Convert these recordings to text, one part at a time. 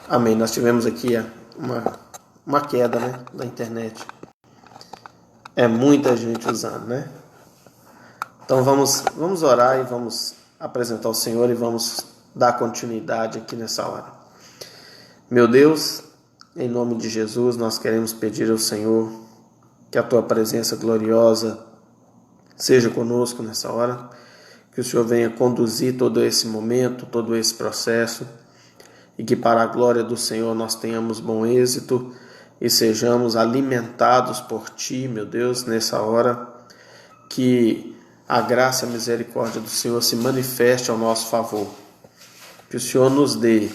Amém. Nós tivemos aqui uma queda, né, da internet. É muita gente usando, né? Então vamos orar e vamos apresentar o Senhor e vamos dar continuidade aqui nessa hora. Meu Deus, em nome de Jesus, nós queremos pedir ao Senhor que a Tua presença gloriosa seja conosco nessa hora, que o Senhor venha conduzir todo esse momento, todo esse processo, e que para a glória do Senhor nós tenhamos bom êxito e sejamos alimentados por Ti, meu Deus, nessa hora, que a graça e a misericórdia do Senhor se manifeste ao nosso favor, que o Senhor nos dê,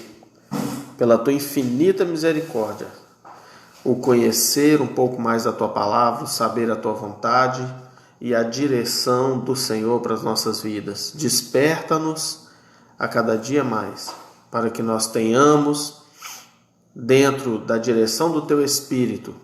pela Tua infinita misericórdia, o conhecer um pouco mais da Tua palavra, o saber a Tua vontade e a direção do Senhor para as nossas vidas. Desperta-nos a cada dia mais, para que nós tenhamos, dentro da direção do Teu Espírito,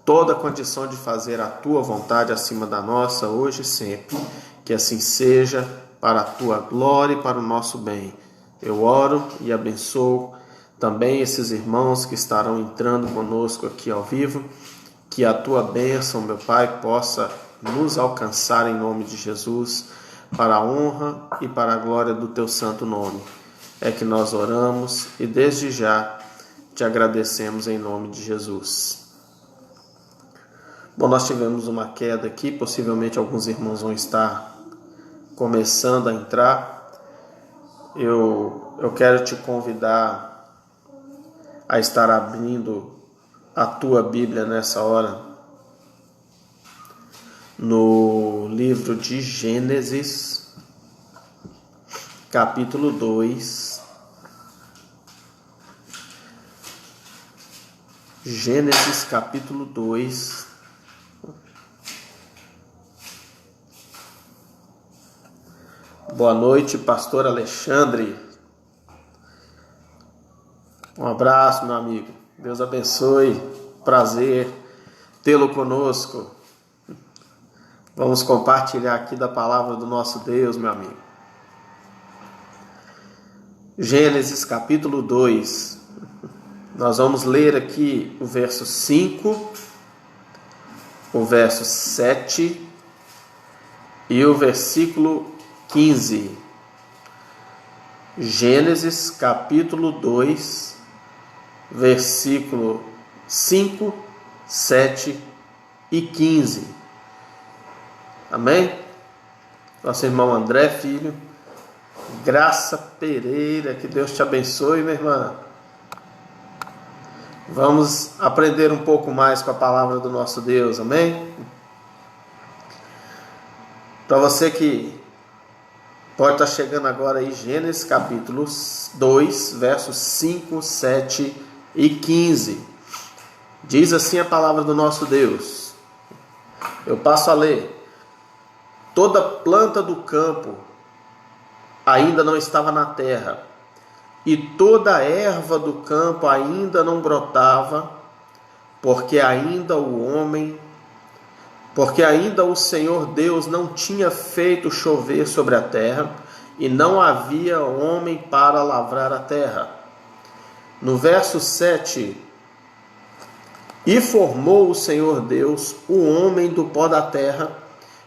toda a condição de fazer a Tua vontade acima da nossa, hoje e sempre. Que assim seja, para a Tua glória e para o nosso bem. Eu oro e abençoo também esses irmãos que estarão entrando conosco aqui ao vivo. Que a Tua bênção, meu Pai, possa nos alcançar em nome de Jesus, para a honra e para a glória do Teu santo nome. É que nós oramos e desde já Te agradecemos em nome de Jesus. Bom, nós tivemos uma queda aqui, possivelmente alguns irmãos vão estar começando a entrar. Eu quero te convidar a estar abrindo a tua Bíblia nessa hora, no livro de Gênesis, capítulo 2. Gênesis, capítulo 2. Boa noite, pastor Alexandre. Um abraço, meu amigo. Deus abençoe. Prazer tê-lo conosco. Vamos compartilhar aqui da palavra do nosso Deus, meu amigo. Gênesis, capítulo 2. Nós vamos ler aqui o verso 5, o verso 7 e o versículo 15. Gênesis capítulo 2, versículo 5, 7 e 15. Amém? Nosso irmão André Filho, Graça Pereira, que Deus te abençoe, minha irmã. Vamos aprender um pouco mais com a palavra do nosso Deus, amém? Para você que pode estar chegando agora aí, Gênesis capítulo 2, versos 5, 7 e 15. Diz assim a palavra do nosso Deus. Eu passo a ler. Toda planta do campo ainda não estava na terra, e toda a erva do campo ainda não brotava, porque ainda o Senhor Deus não tinha feito chover sobre a terra, e não havia homem para lavrar a terra. No verso 7, e formou o Senhor Deus o homem do pó da terra,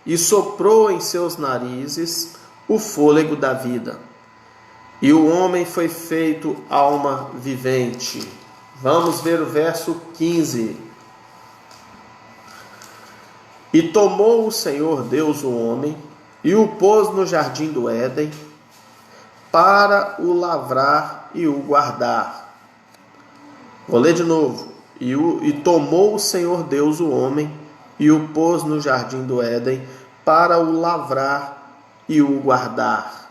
e soprou em seus narizes o fôlego da vida. E o homem foi feito alma vivente. Vamos ver o verso 15. E tomou o Senhor Deus o homem, e o pôs no jardim do Éden, para o lavrar e o guardar. Vou ler de novo. E tomou o Senhor Deus o homem, e o pôs no jardim do Éden, para o lavrar e o guardar.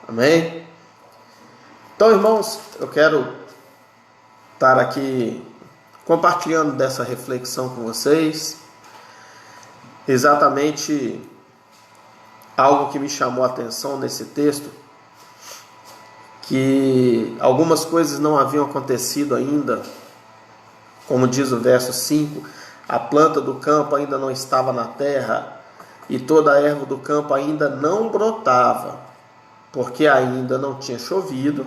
Amém? Então, irmãos, eu quero estar aqui compartilhando dessa reflexão com vocês. Exatamente algo que me chamou a atenção nesse texto, que algumas coisas não haviam acontecido ainda, como diz o verso 5, a planta do campo ainda não estava na terra, e toda a erva do campo ainda não brotava, porque ainda não tinha chovido,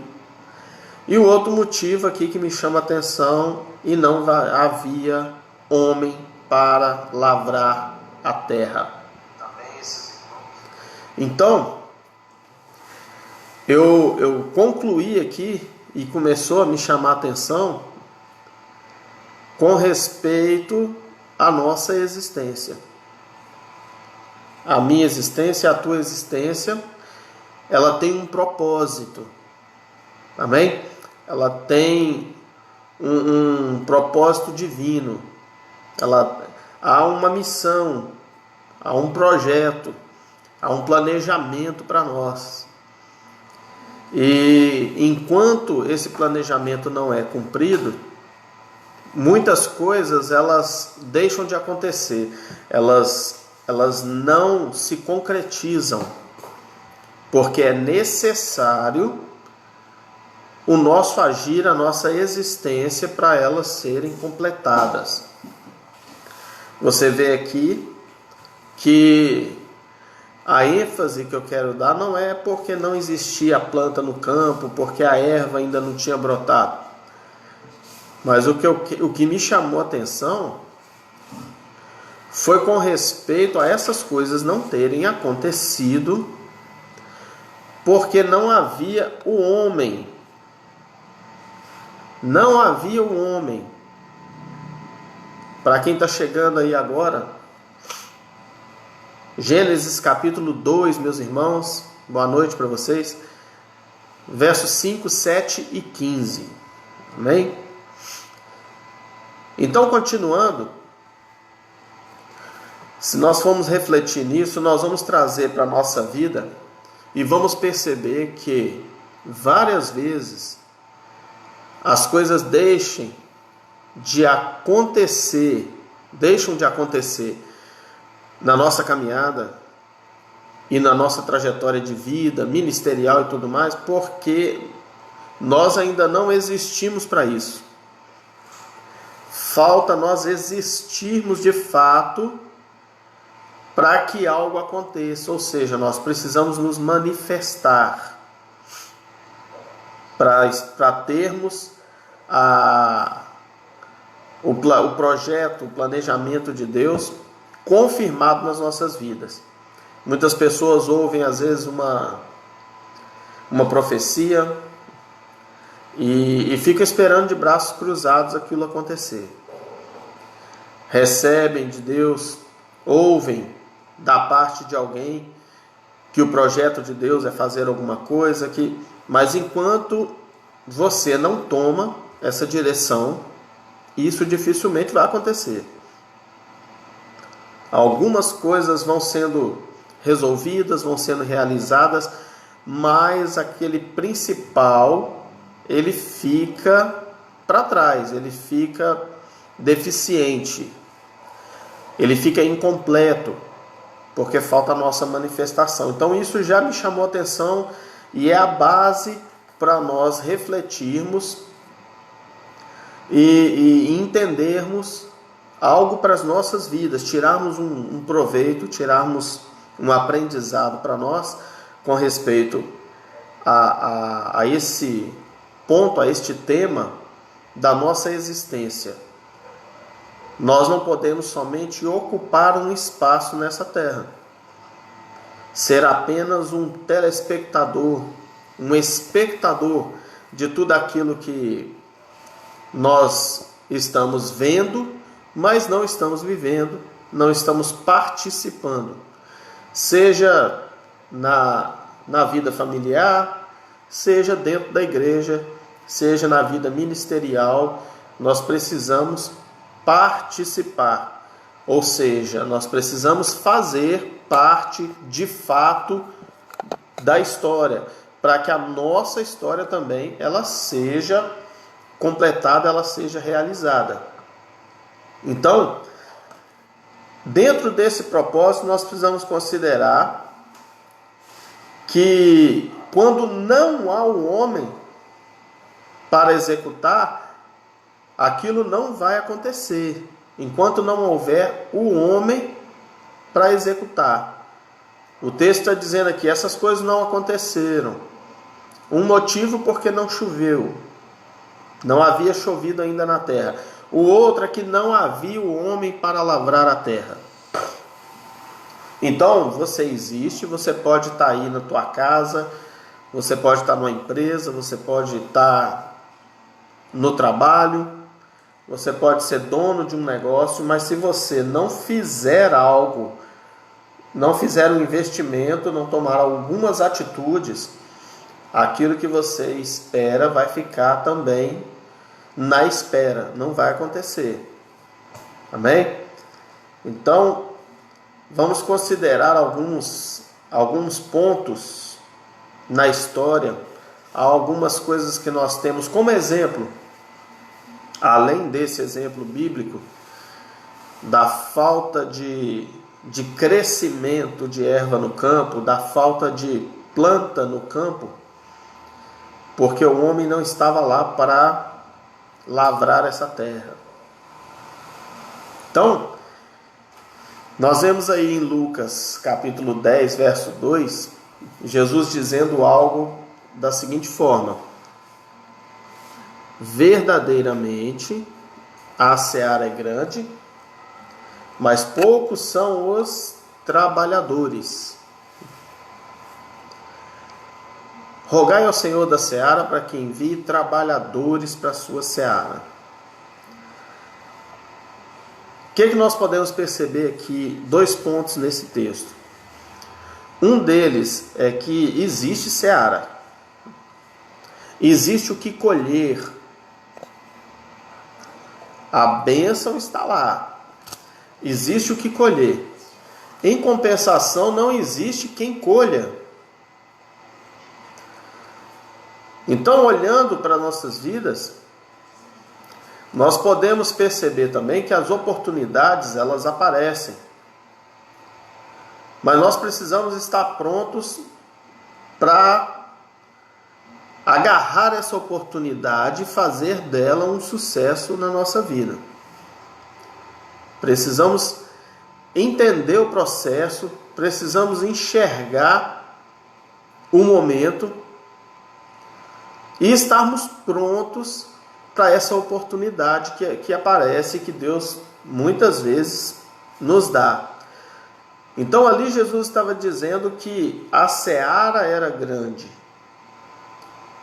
E o outro motivo aqui que me chama a atenção: e não havia homem para lavrar a terra. Então, eu concluí aqui e começou a me chamar a atenção com respeito à nossa existência. A minha existência, a tua existência, ela tem um propósito. Amém? Ela tem um propósito divino. Há uma missão, há um projeto, há um planejamento para nós. E enquanto esse planejamento não é cumprido, muitas coisas elas deixam de acontecer, elas não se concretizam, porque é necessário o nosso agir, a nossa existência, para elas serem completadas. Você vê aqui que a ênfase que eu quero dar não é porque não existia a planta no campo, porque a erva ainda não tinha brotado. Mas o que me chamou a atenção foi com respeito a essas coisas não terem acontecido, porque não havia o homem. Não havia o homem. Para quem está chegando aí agora, Gênesis capítulo 2, meus irmãos, boa noite para vocês, versos 5, 7 e 15. Amém? Então, continuando, se nós formos refletir nisso, nós vamos trazer para a nossa vida e vamos perceber que várias vezes as coisas deixam de acontecer na nossa caminhada e na nossa trajetória de vida, ministerial e tudo mais, porque nós ainda não existimos para isso. Falta nós existirmos de fato para que algo aconteça, ou seja, nós precisamos nos manifestar para termos o projeto, o planejamento de Deus confirmado nas nossas vidas. Muitas pessoas ouvem às vezes uma profecia e ficam esperando de braços cruzados aquilo acontecer. Recebem de Deus, ouvem da parte de alguém que o projeto de Deus é fazer alguma coisa, mas enquanto você não toma essa direção, isso dificilmente vai acontecer. Algumas coisas vão sendo resolvidas, vão sendo realizadas, mas aquele principal, ele fica para trás, ele fica deficiente, ele fica incompleto, porque falta a nossa manifestação. Então isso já me chamou a atenção e é a base para nós refletirmos e entendermos algo para as nossas vidas, tirarmos um proveito, tirarmos um aprendizado para nós com respeito a esse ponto, a este tema da nossa existência. Nós não podemos somente ocupar um espaço nessa terra, ser apenas um telespectador, um espectador de tudo aquilo que nós estamos vendo, mas não estamos vivendo, não estamos participando, seja na vida familiar, seja dentro da igreja, seja na vida ministerial. Nós precisamos participar, ou seja, nós precisamos fazer parte de fato da história, para que a nossa história também ela seja completada, ela seja realizada. Então, dentro desse propósito, nós precisamos considerar que quando não há o homem para executar, aquilo não vai acontecer, enquanto não houver o homem para executar. O texto está dizendo aqui, essas coisas não aconteceram. Um motivo porque não choveu. Não havia chovido ainda na terra. O outro é que não havia o homem para lavrar a terra. Então, você existe, você pode estar aí na tua casa, você pode estar numa empresa, você pode estar no trabalho, você pode ser dono de um negócio, mas se você não fizer algo, não fizer um investimento, não tomar algumas atitudes, aquilo que você espera vai ficar também na espera, não vai acontecer. Amém? Então, vamos considerar alguns pontos na história, algumas coisas que nós temos como exemplo, além desse exemplo bíblico, da falta de crescimento de erva no campo, da falta de planta no campo, porque o homem não estava lá para lavrar essa terra. Então, nós vemos aí em Lucas capítulo 10, verso 2, Jesus dizendo algo da seguinte forma: verdadeiramente a seara é grande, mas poucos são os trabalhadores. Rogai ao Senhor da seara para que envie trabalhadores para a sua seara. O que nós podemos perceber aqui? 2 pontos nesse texto. Um deles é que existe seara. Existe o que colher. A bênção está lá. Existe o que colher. Em compensação, não existe quem colha. Então, olhando para nossas vidas, nós podemos perceber também que as oportunidades, elas aparecem. Mas nós precisamos estar prontos para agarrar essa oportunidade e fazer dela um sucesso na nossa vida. Precisamos entender o processo, precisamos enxergar o momento e estarmos prontos para essa oportunidade que aparece, que Deus muitas vezes nos dá. Então ali Jesus estava dizendo que a seara era grande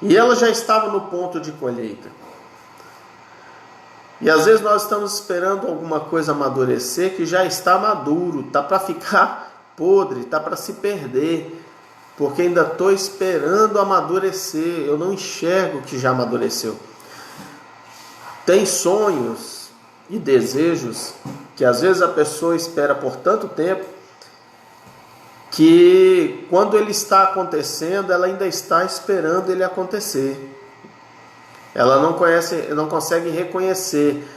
e ela já estava no ponto de colheita. E às vezes nós estamos esperando alguma coisa amadurecer que já está maduro, está para ficar podre, está para se perder, porque ainda estou esperando amadurecer, eu não enxergo que já amadureceu. Tem sonhos e desejos que às vezes a pessoa espera por tanto tempo que quando ele está acontecendo, ela ainda está esperando ele acontecer. Ela não consegue reconhecer.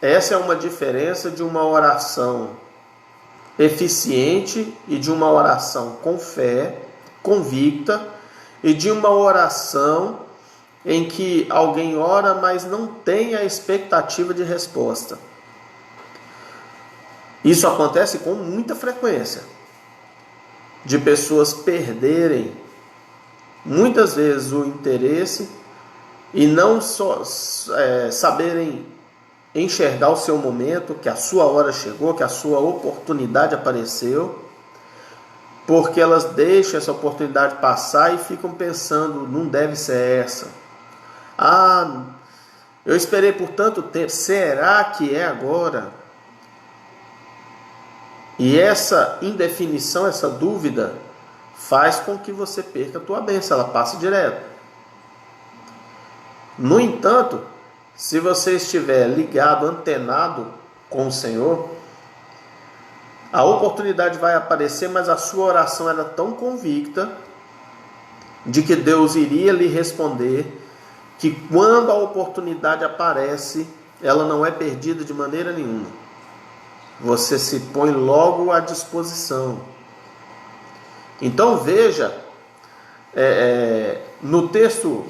Essa é uma diferença de uma oração eficiente e de uma oração com fé, convicta, e de uma oração em que alguém ora, mas não tem a expectativa de resposta. Isso acontece com muita frequência, de pessoas perderem muitas vezes o interesse e não só saberem enxergar o seu momento, que a sua hora chegou, que a sua oportunidade apareceu, porque elas deixam essa oportunidade passar e ficam pensando, não deve ser essa. Eu esperei por tanto tempo, será que é agora? E essa indefinição, essa dúvida, faz com que você perca a tua bênção, ela passa direto. No entanto, se você estiver ligado, antenado com o Senhor, a oportunidade vai aparecer, mas a sua oração era tão convicta de que Deus iria lhe responder, que quando a oportunidade aparece, ela não é perdida de maneira nenhuma. Você se põe logo à disposição. Então veja, no texto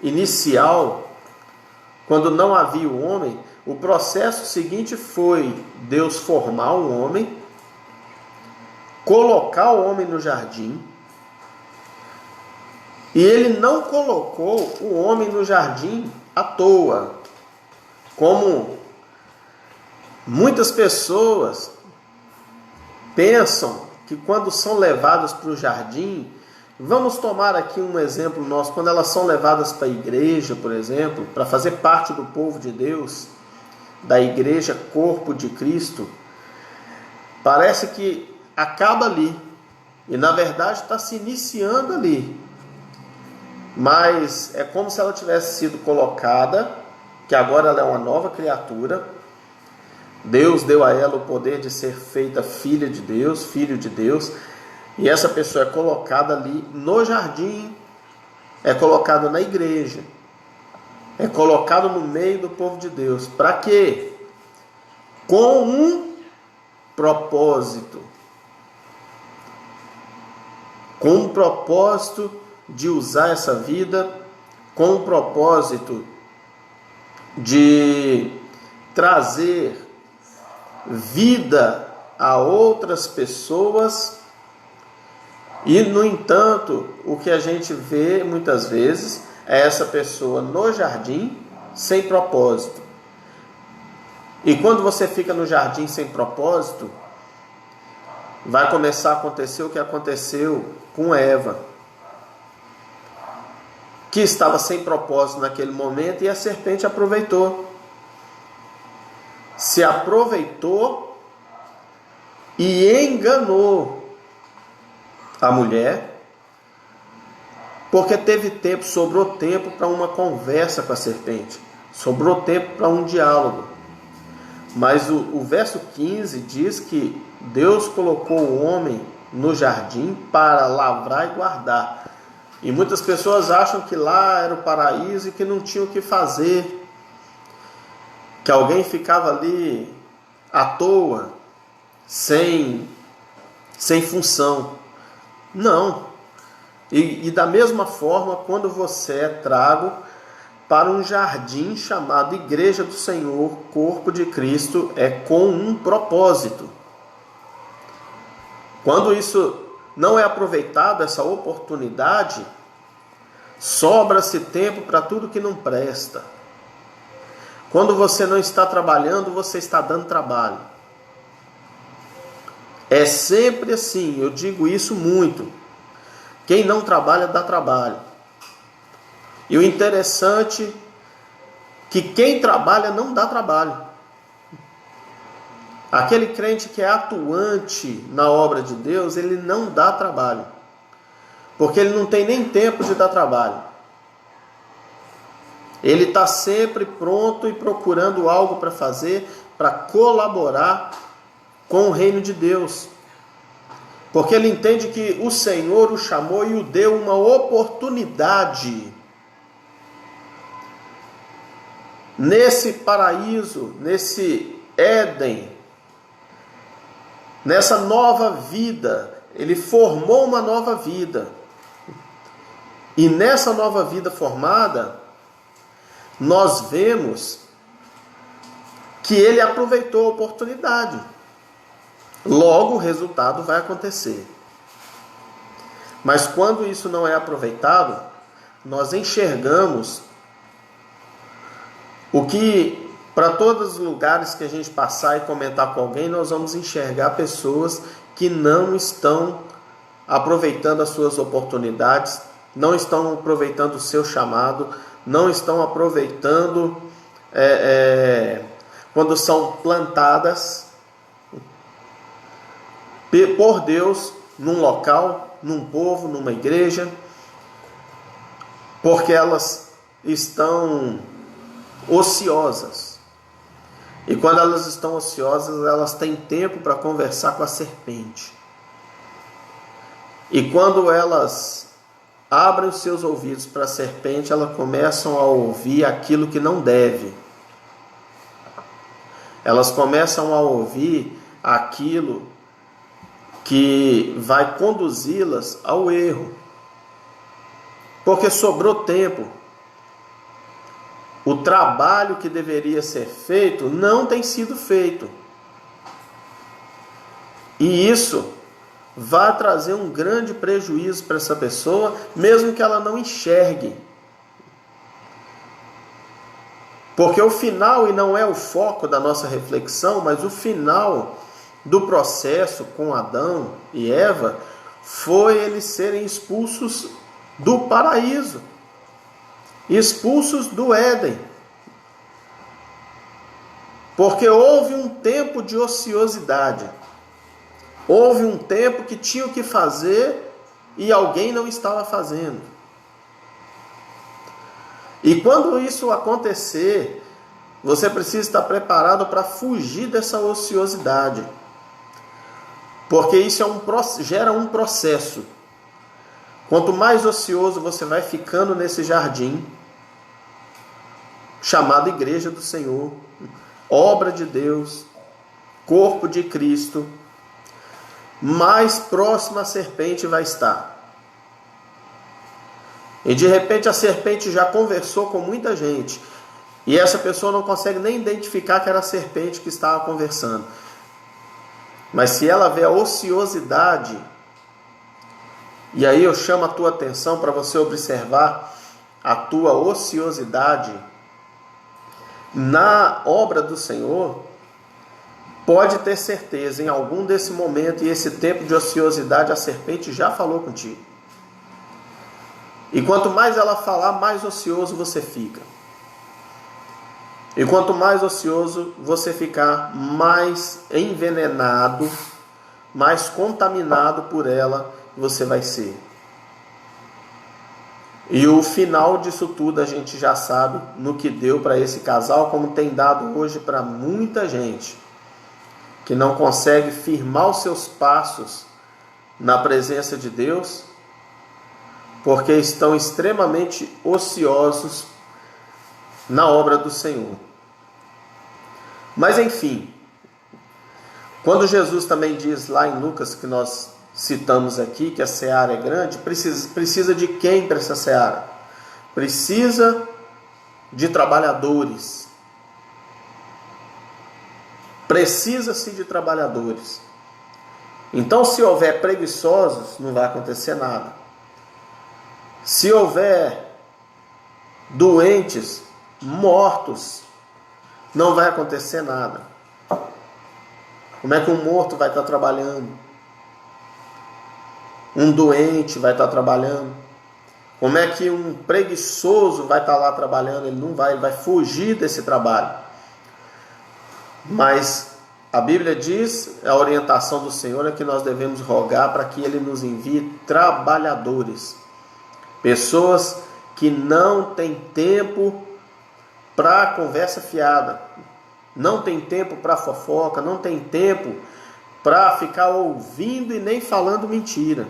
inicial, quando não havia o homem, o processo seguinte foi Deus formar o homem, colocar o homem no jardim, E ele não colocou o homem no jardim à toa, como muitas pessoas pensam que quando são levadas para o jardim, vamos tomar aqui um exemplo nosso, quando elas são levadas para a igreja, por exemplo, para fazer parte do povo de Deus, da igreja corpo de Cristo, parece que acaba ali, e na verdade está se iniciando ali, mas é como se ela tivesse sido colocada, que agora ela é uma nova criatura. Deus deu a ela o poder de ser feita filha de Deus, filho de Deus, e essa pessoa é colocada ali no jardim, é colocada na igreja, é colocada no meio do povo de Deus. Para quê? Com um propósito. Com um propósito de usar essa vida, com um propósito de trazer vida a outras pessoas. E, no entanto, o que a gente vê muitas vezes é essa pessoa no jardim sem propósito. E quando você fica no jardim sem propósito, vai começar a acontecer o que aconteceu com Eva, que estava sem propósito naquele momento, e a serpente aproveitou. Se aproveitou e enganou a mulher, porque teve tempo, sobrou tempo para uma conversa com a serpente, sobrou tempo para um diálogo. Mas o verso 15 diz que Deus colocou o homem no jardim para lavrar e guardar. E muitas pessoas acham que lá era o paraíso e que não tinha o que fazer, que alguém ficava ali à toa, sem função. Não. E da mesma forma, quando você é trago para um jardim chamado Igreja do Senhor, corpo de Cristo, é com um propósito. Quando isso não é aproveitado, essa oportunidade, sobra-se tempo para tudo que não presta. Quando você não está trabalhando, você está dando trabalho. É sempre assim, eu digo isso muito. Quem não trabalha, dá trabalho. E o interessante é que quem trabalha não dá trabalho. Aquele crente que é atuante na obra de Deus, ele não dá trabalho. Porque ele não tem nem tempo de dar trabalho. Ele está sempre pronto e procurando algo para fazer, para colaborar com o reino de Deus. Porque ele entende que o Senhor o chamou e o deu uma oportunidade nesse paraíso, nesse Éden, nessa nova vida. Ele formou uma nova vida. E nessa nova vida formada, nós vemos que ele aproveitou a oportunidade. Logo, o resultado vai acontecer. Mas quando isso não é aproveitado, nós enxergamos o que, para todos os lugares que a gente passar e comentar com alguém, nós vamos enxergar pessoas que não estão aproveitando as suas oportunidades, não estão aproveitando o seu chamado, não estão aproveitando quando são plantadas por Deus num local, num povo, numa igreja, porque elas estão ociosas. E quando elas estão ociosas, elas têm tempo para conversar com a serpente. E quando elas abrem os seus ouvidos para a serpente, elas começam a ouvir aquilo que não deve. Elas começam a ouvir aquilo que vai conduzi-las ao erro. Porque sobrou tempo. O trabalho que deveria ser feito não tem sido feito. E isso vai trazer um grande prejuízo para essa pessoa, mesmo que ela não enxergue. Porque o final, e não é o foco da nossa reflexão, mas o final do processo com Adão e Eva foi eles serem expulsos do paraíso, expulsos do Éden. Porque houve um tempo de ociosidade. Houve um tempo que tinha o que fazer e alguém não estava fazendo. E quando isso acontecer, você precisa estar preparado para fugir dessa ociosidade. Porque isso gera um processo. Quanto mais ocioso você vai ficando nesse jardim, chamado Igreja do Senhor, obra de Deus, corpo de Cristo, mais próxima a serpente vai estar. E de repente a serpente já conversou com muita gente, e essa pessoa não consegue nem identificar que era a serpente que estava conversando. Mas se ela vê a ociosidade, e aí eu chamo a tua atenção para você observar a tua ociosidade na obra do Senhor, pode ter certeza, em algum desse momento e esse tempo de ociosidade, a serpente já falou contigo. E quanto mais ela falar, mais ocioso você fica. E quanto mais ocioso você ficar, mais envenenado, mais contaminado por ela você vai ser. E o final disso tudo a gente já sabe no que deu para esse casal, como tem dado hoje para muita gente que não consegue firmar os seus passos na presença de Deus, porque estão extremamente ociosos na obra do Senhor. Mas enfim, quando Jesus também diz lá em Lucas, que nós citamos aqui, que a seara é grande, precisa de quem para essa seara? Precisa de trabalhadores. Precisa-se de trabalhadores. Então, se houver preguiçosos, não vai acontecer nada. Se houver doentes, mortos, não vai acontecer nada. Como é que um morto vai estar trabalhando? Um doente vai estar trabalhando? Como é que um preguiçoso vai estar lá trabalhando? Ele não vai, ele vai fugir desse trabalho. Mas a Bíblia diz, a orientação do Senhor é que nós devemos rogar para que Ele nos envie trabalhadores. Pessoas que não têm tempo para conversa fiada, não tem tempo para fofoca, não tem tempo para ficar ouvindo e nem falando mentira,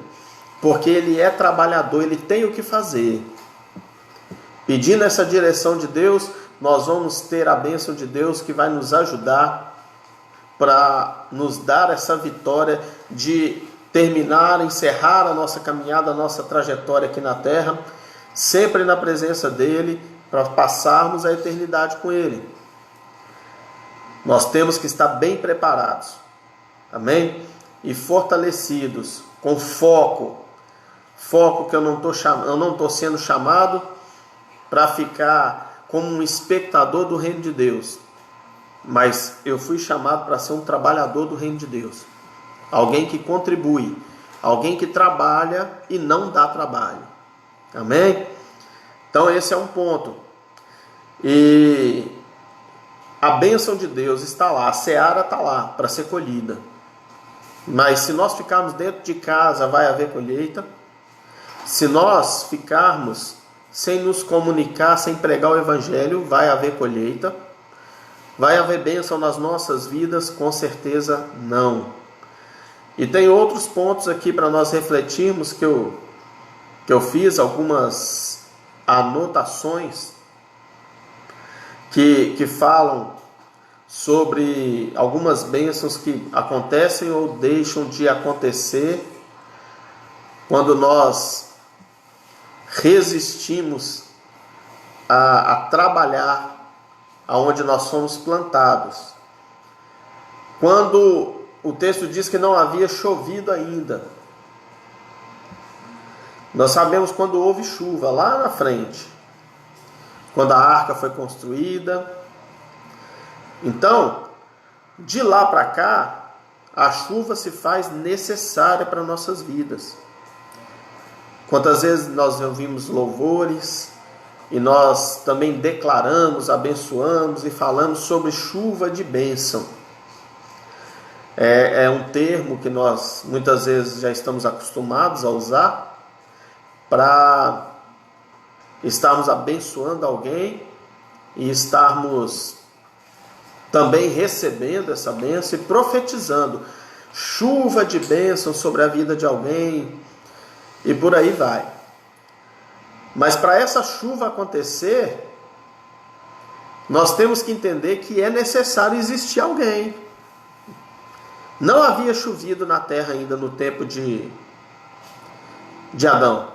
porque ele é trabalhador, ele tem o que fazer. Pedindo essa direção de Deus, nós vamos ter a bênção de Deus que vai nos ajudar para nos dar essa vitória de terminar, encerrar a nossa caminhada, a nossa trajetória aqui na terra, sempre na presença dEle, para passarmos a eternidade com Ele. Nós temos que estar bem preparados, amém? E fortalecidos, com foco que eu não estou sendo chamado para ficar como um espectador do reino de Deus, mas eu fui chamado para ser um trabalhador do reino de Deus, alguém que contribui, alguém que trabalha e não dá trabalho, amém? Então esse é um ponto. E a bênção de Deus está lá, a seara está lá para ser colhida. Mas se nós ficarmos dentro de casa, vai haver colheita. Se nós ficarmos sem nos comunicar, sem pregar o Evangelho, vai haver colheita. Vai haver bênção nas nossas vidas? Com certeza não. E tem outros pontos aqui para nós refletirmos que eu fiz algumas anotações que falam sobre algumas bênçãos que acontecem ou deixam de acontecer quando nós resistimos a trabalhar aonde nós somos plantados. Quando o texto diz que não havia chovido ainda. Nós sabemos quando houve chuva, lá na frente, quando a arca foi construída. Então, de lá para cá, a chuva se faz necessária para nossas vidas. Quantas vezes nós ouvimos louvores e nós também declaramos, abençoamos e falamos sobre chuva de bênção. É um termo que nós muitas vezes já estamos acostumados a usar para estarmos abençoando alguém e estarmos também recebendo essa bênção e profetizando chuva de bênção sobre a vida de alguém e por aí vai. Mas para essa chuva acontecer, nós temos que entender que é necessário existir alguém. Não havia chovido na terra ainda no tempo de Adão.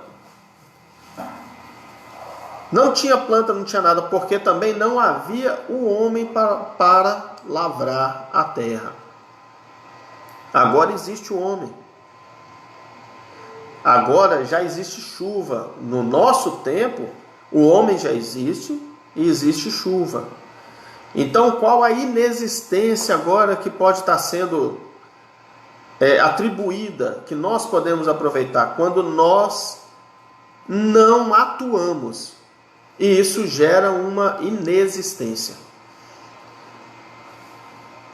Não tinha planta, não tinha nada, porque também não havia o homem para lavrar a terra. Agora existe o homem. Agora já existe chuva. No nosso tempo, o homem já existe e existe chuva. Então, qual a inexistência agora que pode estar sendo atribuída, que nós podemos aproveitar? Quando nós não atuamos. E isso gera uma inexistência.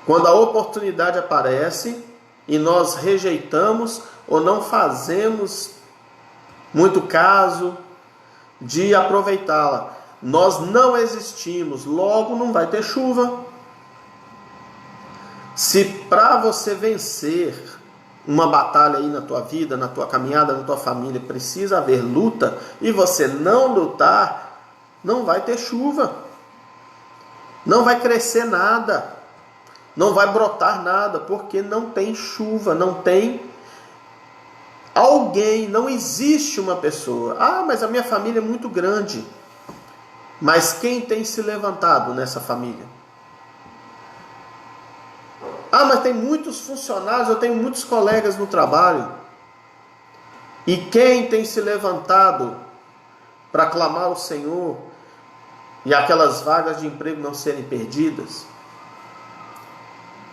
Quando a oportunidade aparece e nós rejeitamos ou não fazemos muito caso de aproveitá-la, nós não existimos, logo não vai ter chuva. Se para você vencer uma batalha aí na tua vida, na tua caminhada, na tua família, precisa haver luta, e você não lutar, não vai ter chuva, não vai crescer nada, não vai brotar nada, porque não tem chuva, não tem alguém, não existe uma pessoa. Ah, mas a minha família é muito grande. Mas quem tem se levantado nessa família? Ah, mas tem muitos funcionários, eu tenho muitos colegas no trabalho. E quem tem se levantado para clamar ao Senhor e aquelas vagas de emprego não serem perdidas?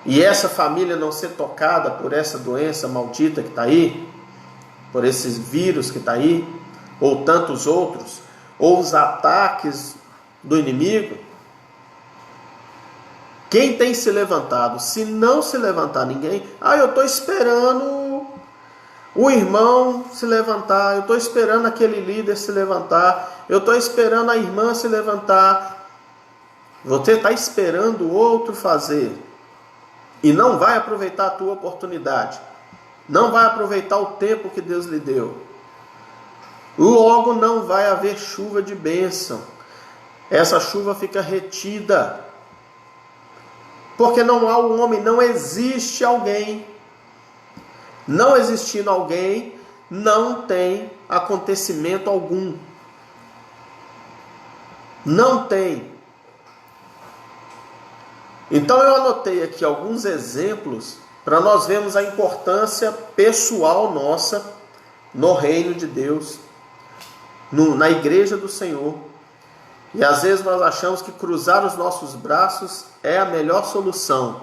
E essa família não ser tocada por essa doença maldita que está aí, por esses vírus que está aí, ou tantos outros, ou os ataques do inimigo? Quem tem se levantado? Se não se levantar ninguém, eu estou esperando o irmão se levantar, eu estou esperando aquele líder se levantar, eu estou esperando a irmã se levantar. Você está esperando o outro fazer e não vai aproveitar a tua oportunidade, não vai aproveitar o tempo que Deus lhe deu. Logo não vai haver chuva de bênção. Essa chuva fica retida, porque não há um homem, não existe alguém. Não existindo alguém, não tem acontecimento algum. Não tem. Então eu anotei aqui alguns exemplos para nós vermos a importância pessoal nossa no reino de Deus, na igreja do Senhor. E às vezes nós achamos que cruzar os nossos braços é a melhor solução.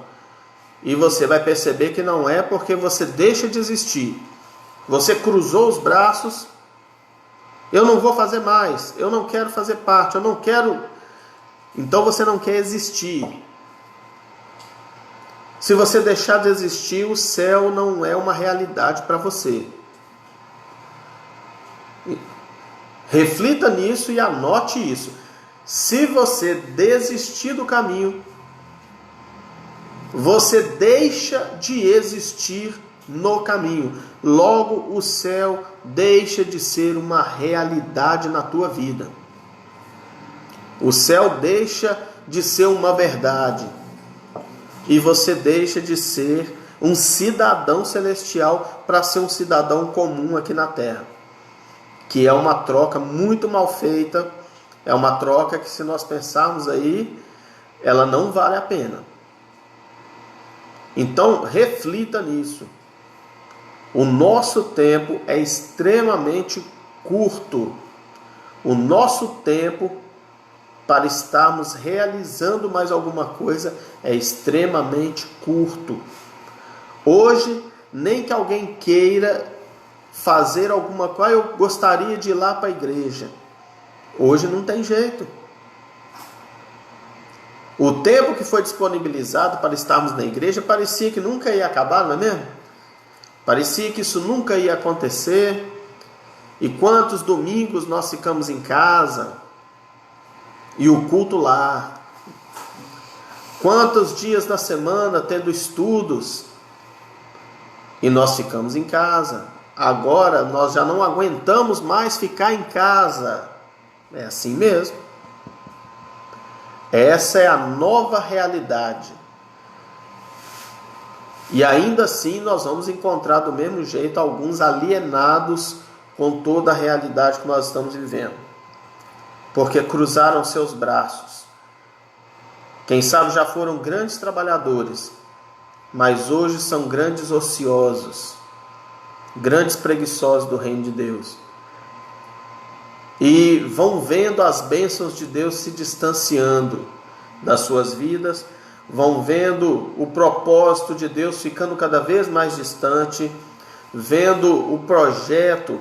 E você vai perceber que não é, porque você deixa de existir. Você cruzou os braços, eu não vou fazer mais, eu não quero fazer parte, eu não quero. Então você não quer existir. Se você deixar de existir, o céu não é uma realidade para você. Reflita nisso e anote isso. Se você desistir do caminho, você deixa de existir no caminho. Logo, o céu deixa de ser uma realidade na tua vida. O céu deixa de ser uma verdade. E você deixa de ser um cidadão celestial para ser um cidadão comum aqui na terra. Que é uma troca muito mal feita. É uma troca que, se nós pensarmos aí, ela não vale a pena. Então, reflita nisso. O nosso tempo é extremamente curto. O nosso tempo para estarmos realizando mais alguma coisa é extremamente curto. Hoje, nem que alguém queira fazer alguma coisa, eu gostaria de ir lá para a igreja. Hoje não tem jeito. O tempo que foi disponibilizado para estarmos na igreja parecia que nunca ia acabar, não é mesmo? Parecia que isso nunca ia acontecer. E quantos domingos nós ficamos em casa e o culto lá? Quantos dias da semana tendo estudos e nós ficamos em casa? Agora nós já não aguentamos mais ficar em casa. É assim mesmo. Essa é a nova realidade. E ainda assim nós vamos encontrar do mesmo jeito alguns alienados com toda a realidade que nós estamos vivendo. Porque cruzaram seus braços. Quem sabe já foram grandes trabalhadores, mas hoje são grandes ociosos, grandes preguiçosos do reino de Deus. E vão vendo as bênçãos de Deus se distanciando das suas vidas, vão vendo o propósito de Deus ficando cada vez mais distante, vendo o projeto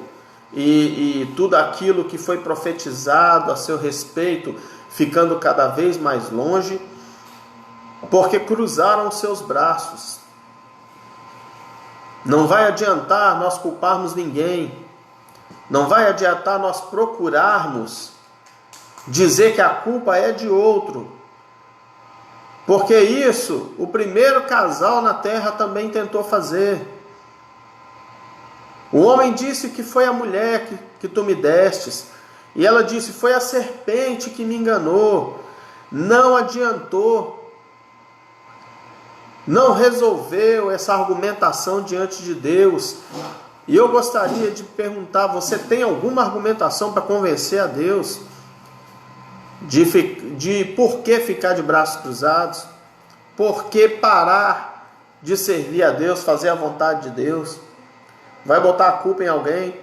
e tudo aquilo que foi profetizado a seu respeito ficando cada vez mais longe, porque cruzaram os seus braços. Não vai adiantar nós culparmos ninguém, não vai adiantar nós procurarmos dizer que a culpa é de outro, porque isso o primeiro casal na terra também tentou fazer. O homem disse que foi a mulher que tu me destes, e ela disse, foi a serpente que me enganou. Não adiantou, não resolveu essa argumentação diante de Deus. E eu gostaria de perguntar, você tem alguma argumentação para convencer a Deus de por que ficar de braços cruzados? Por que parar de servir a Deus, fazer a vontade de Deus? Vai botar a culpa em alguém?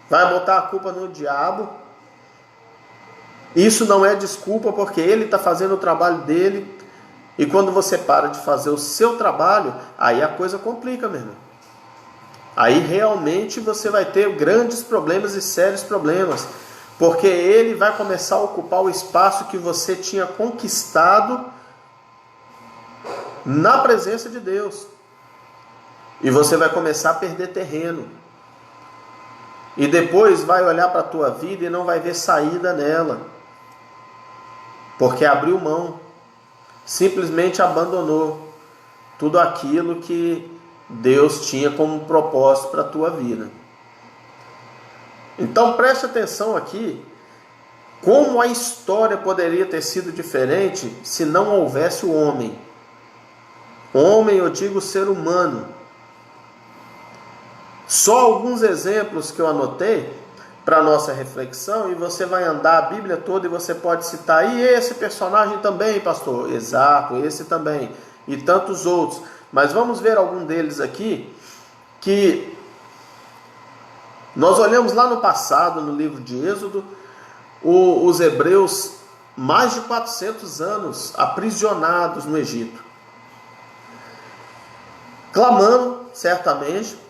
Vai botar a culpa no diabo? Isso não é desculpa, porque ele está fazendo o trabalho dele. E quando você para de fazer o seu trabalho, aí a coisa complica, meu irmão. Aí realmente você vai ter grandes problemas e sérios problemas, porque ele vai começar a ocupar o espaço que você tinha conquistado na presença de Deus. E você vai começar a perder terreno. E depois vai olhar para a tua vida e não vai ver saída nela. Porque abriu mão. Simplesmente abandonou tudo aquilo que Deus tinha como propósito para a tua vida. Então preste atenção aqui. Como a história poderia ter sido diferente se não houvesse o homem. Homem, eu digo ser humano. Só alguns exemplos que eu anotei para nossa reflexão, e você vai andar a Bíblia toda e você pode citar, e esse personagem também, pastor? Exato, esse também, e tantos outros. Mas vamos ver algum deles aqui, que nós olhamos lá no passado, no livro de Êxodo, os hebreus, mais de 400 anos aprisionados no Egito, clamando, certamente,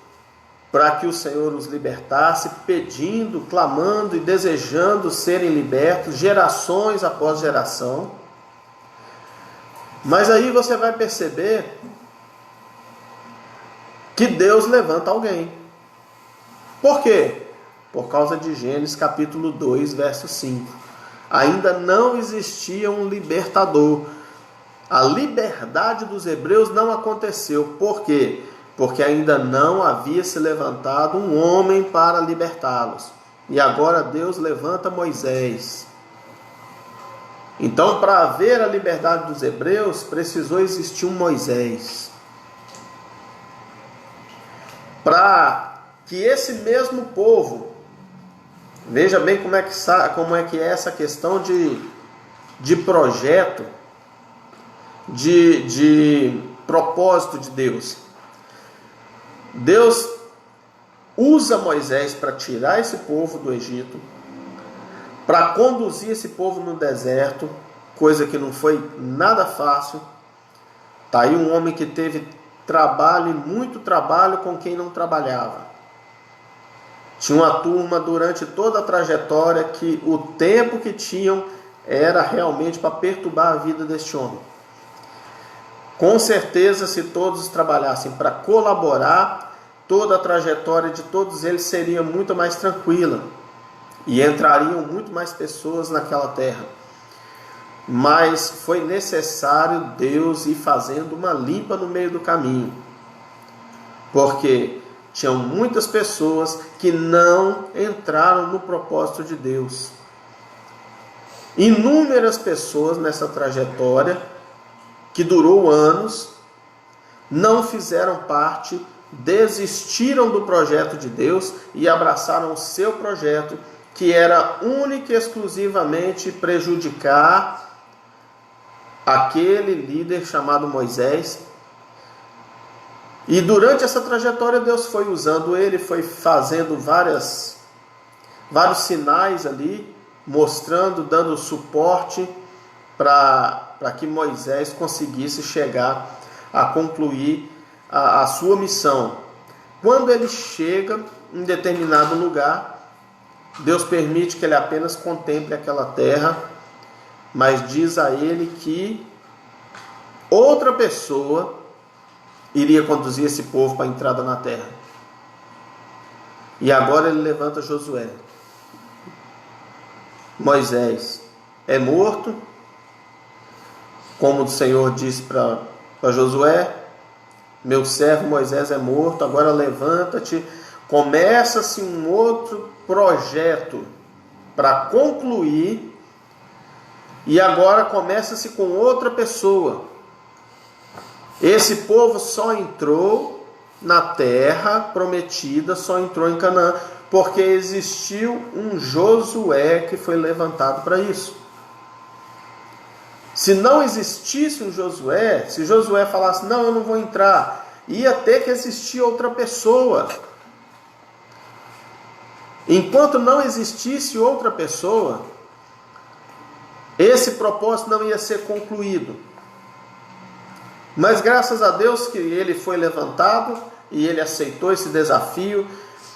para que o Senhor os libertasse, pedindo, clamando e desejando serem libertos, gerações após geração. Mas aí você vai perceber que Deus levanta alguém. Por quê? Por causa de Gênesis capítulo 2, verso 5. Ainda não existia um libertador. A liberdade dos hebreus não aconteceu. Por quê? Porque ainda não havia se levantado um homem para libertá-los. E agora Deus levanta Moisés. Então, para haver a liberdade dos hebreus, precisou existir um Moisés. Para que esse mesmo povo, veja bem como é que é essa questão de projeto, de propósito de Deus. Deus usa Moisés para tirar esse povo do Egito, para conduzir esse povo no deserto, coisa que não foi nada fácil. Está aí um homem que teve trabalho, e muito trabalho, com quem não trabalhava. Tinha uma turma durante toda a trajetória que o tempo que tinham era realmente para perturbar a vida deste homem. Com certeza, se todos trabalhassem para colaborar, toda a trajetória de todos eles seria muito mais tranquila e entrariam muito mais pessoas naquela terra. Mas foi necessário Deus ir fazendo uma limpa no meio do caminho, porque tinham muitas pessoas que não entraram no propósito de Deus. Inúmeras pessoas nessa trajetória, que durou anos, não fizeram parte, desistiram do projeto de Deus e abraçaram o seu projeto, que era única e exclusivamente prejudicar aquele líder chamado Moisés. E durante essa trajetória Deus foi usando ele, foi fazendo vários sinais ali, mostrando, dando suporte para que Moisés conseguisse chegar a concluir a sua missão. Quando ele chega em determinado lugar, Deus permite que ele apenas contemple aquela terra, mas diz a ele que outra pessoa iria conduzir esse povo para a entrada na terra. E agora ele levanta Josué. Moisés é morto, como o Senhor disse para Josué: meu servo Moisés é morto, agora levanta-te. Começa-se um outro projeto para concluir, e agora começa-se com outra pessoa. Esse povo só entrou na terra prometida, só entrou em Canaã, porque existiu um Josué que foi levantado para isso. Se não existisse um Josué, se Josué falasse, não, eu não vou entrar, ia ter que existir outra pessoa. Enquanto não existisse outra pessoa, esse propósito não ia ser concluído. Mas graças a Deus que ele foi levantado e ele aceitou esse desafio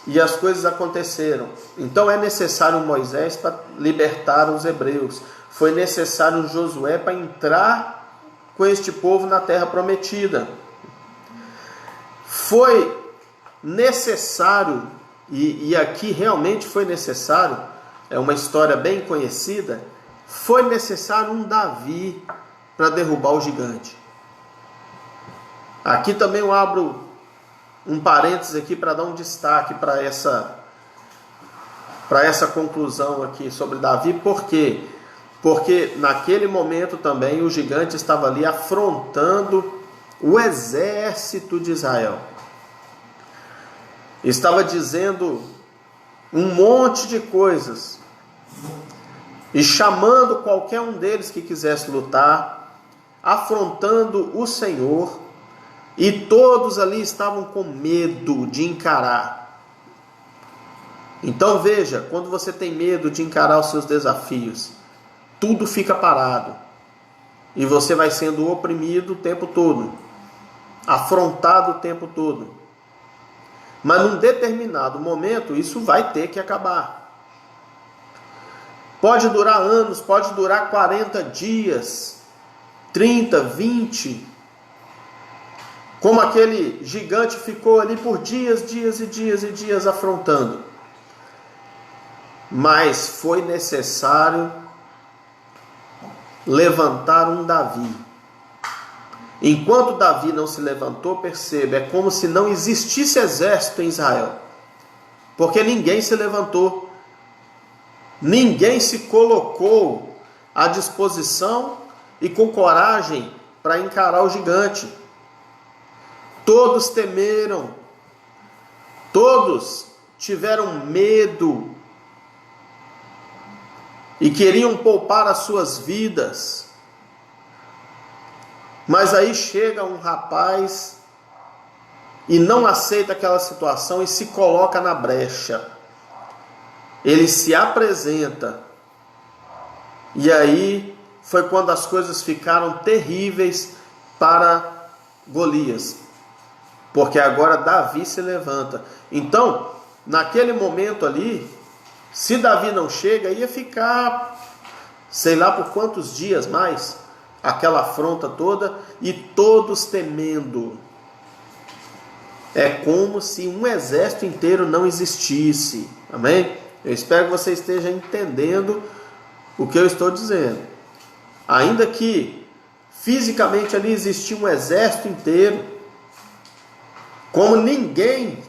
e as coisas aconteceram. Então é necessário Moisés para libertar os hebreus. Foi necessário Josué para entrar com este povo na terra prometida. Foi necessário, e aqui realmente foi necessário, é uma história bem conhecida, foi necessário um Davi para derrubar o gigante. Aqui também eu abro um parênteses aqui para dar um destaque para essa conclusão aqui sobre Davi. Por quê? Porque naquele momento também o gigante estava ali afrontando o exército de Israel. Estava dizendo um monte de coisas e chamando qualquer um deles que quisesse lutar, afrontando o Senhor. E todos ali estavam com medo de encarar. Então veja, quando você tem medo de encarar os seus desafios, tudo fica parado. E você vai sendo oprimido o tempo todo, afrontado o tempo todo. Mas num determinado momento, isso vai ter que acabar. Pode durar anos, pode durar 40 dias, 30, 20. Como aquele gigante ficou ali por dias e dias afrontando. Mas foi necessário levantar um Davi. Enquanto Davi não se levantou, perceba, é como se não existisse exército em Israel. Porque ninguém se levantou. Ninguém se colocou à disposição e com coragem para encarar o gigante. Todos temeram, todos tiveram medo e queriam poupar as suas vidas. Mas aí chega um rapaz e não aceita aquela situação e se coloca na brecha. Ele se apresenta. E aí foi quando as coisas ficaram terríveis para Golias. Porque agora Davi se levanta. Então, naquele momento ali, se Davi não chega, ia ficar, sei lá por quantos dias mais, aquela afronta toda, e todos temendo. É como se um exército inteiro não existisse. Amém? Eu espero que você esteja entendendo o que eu estou dizendo. Ainda que fisicamente ali existia um exército inteiro, como ninguém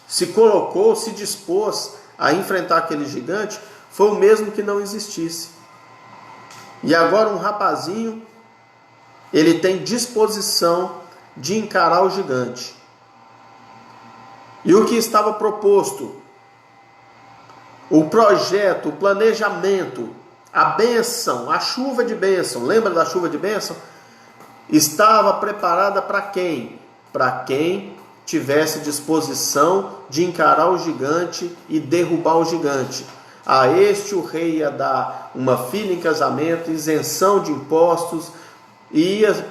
se colocou, se dispôs a enfrentar aquele gigante, foi o mesmo que não existisse. E agora um rapazinho, ele tem disposição de encarar o gigante. E o que estava proposto, o projeto, o planejamento, a bênção, a chuva de bênção, lembra da chuva de bênção? Estava preparada para quem? Para quem tivesse disposição de encarar o gigante e derrubar o gigante. A este o rei ia dar uma filha em casamento, isenção de impostos, e ia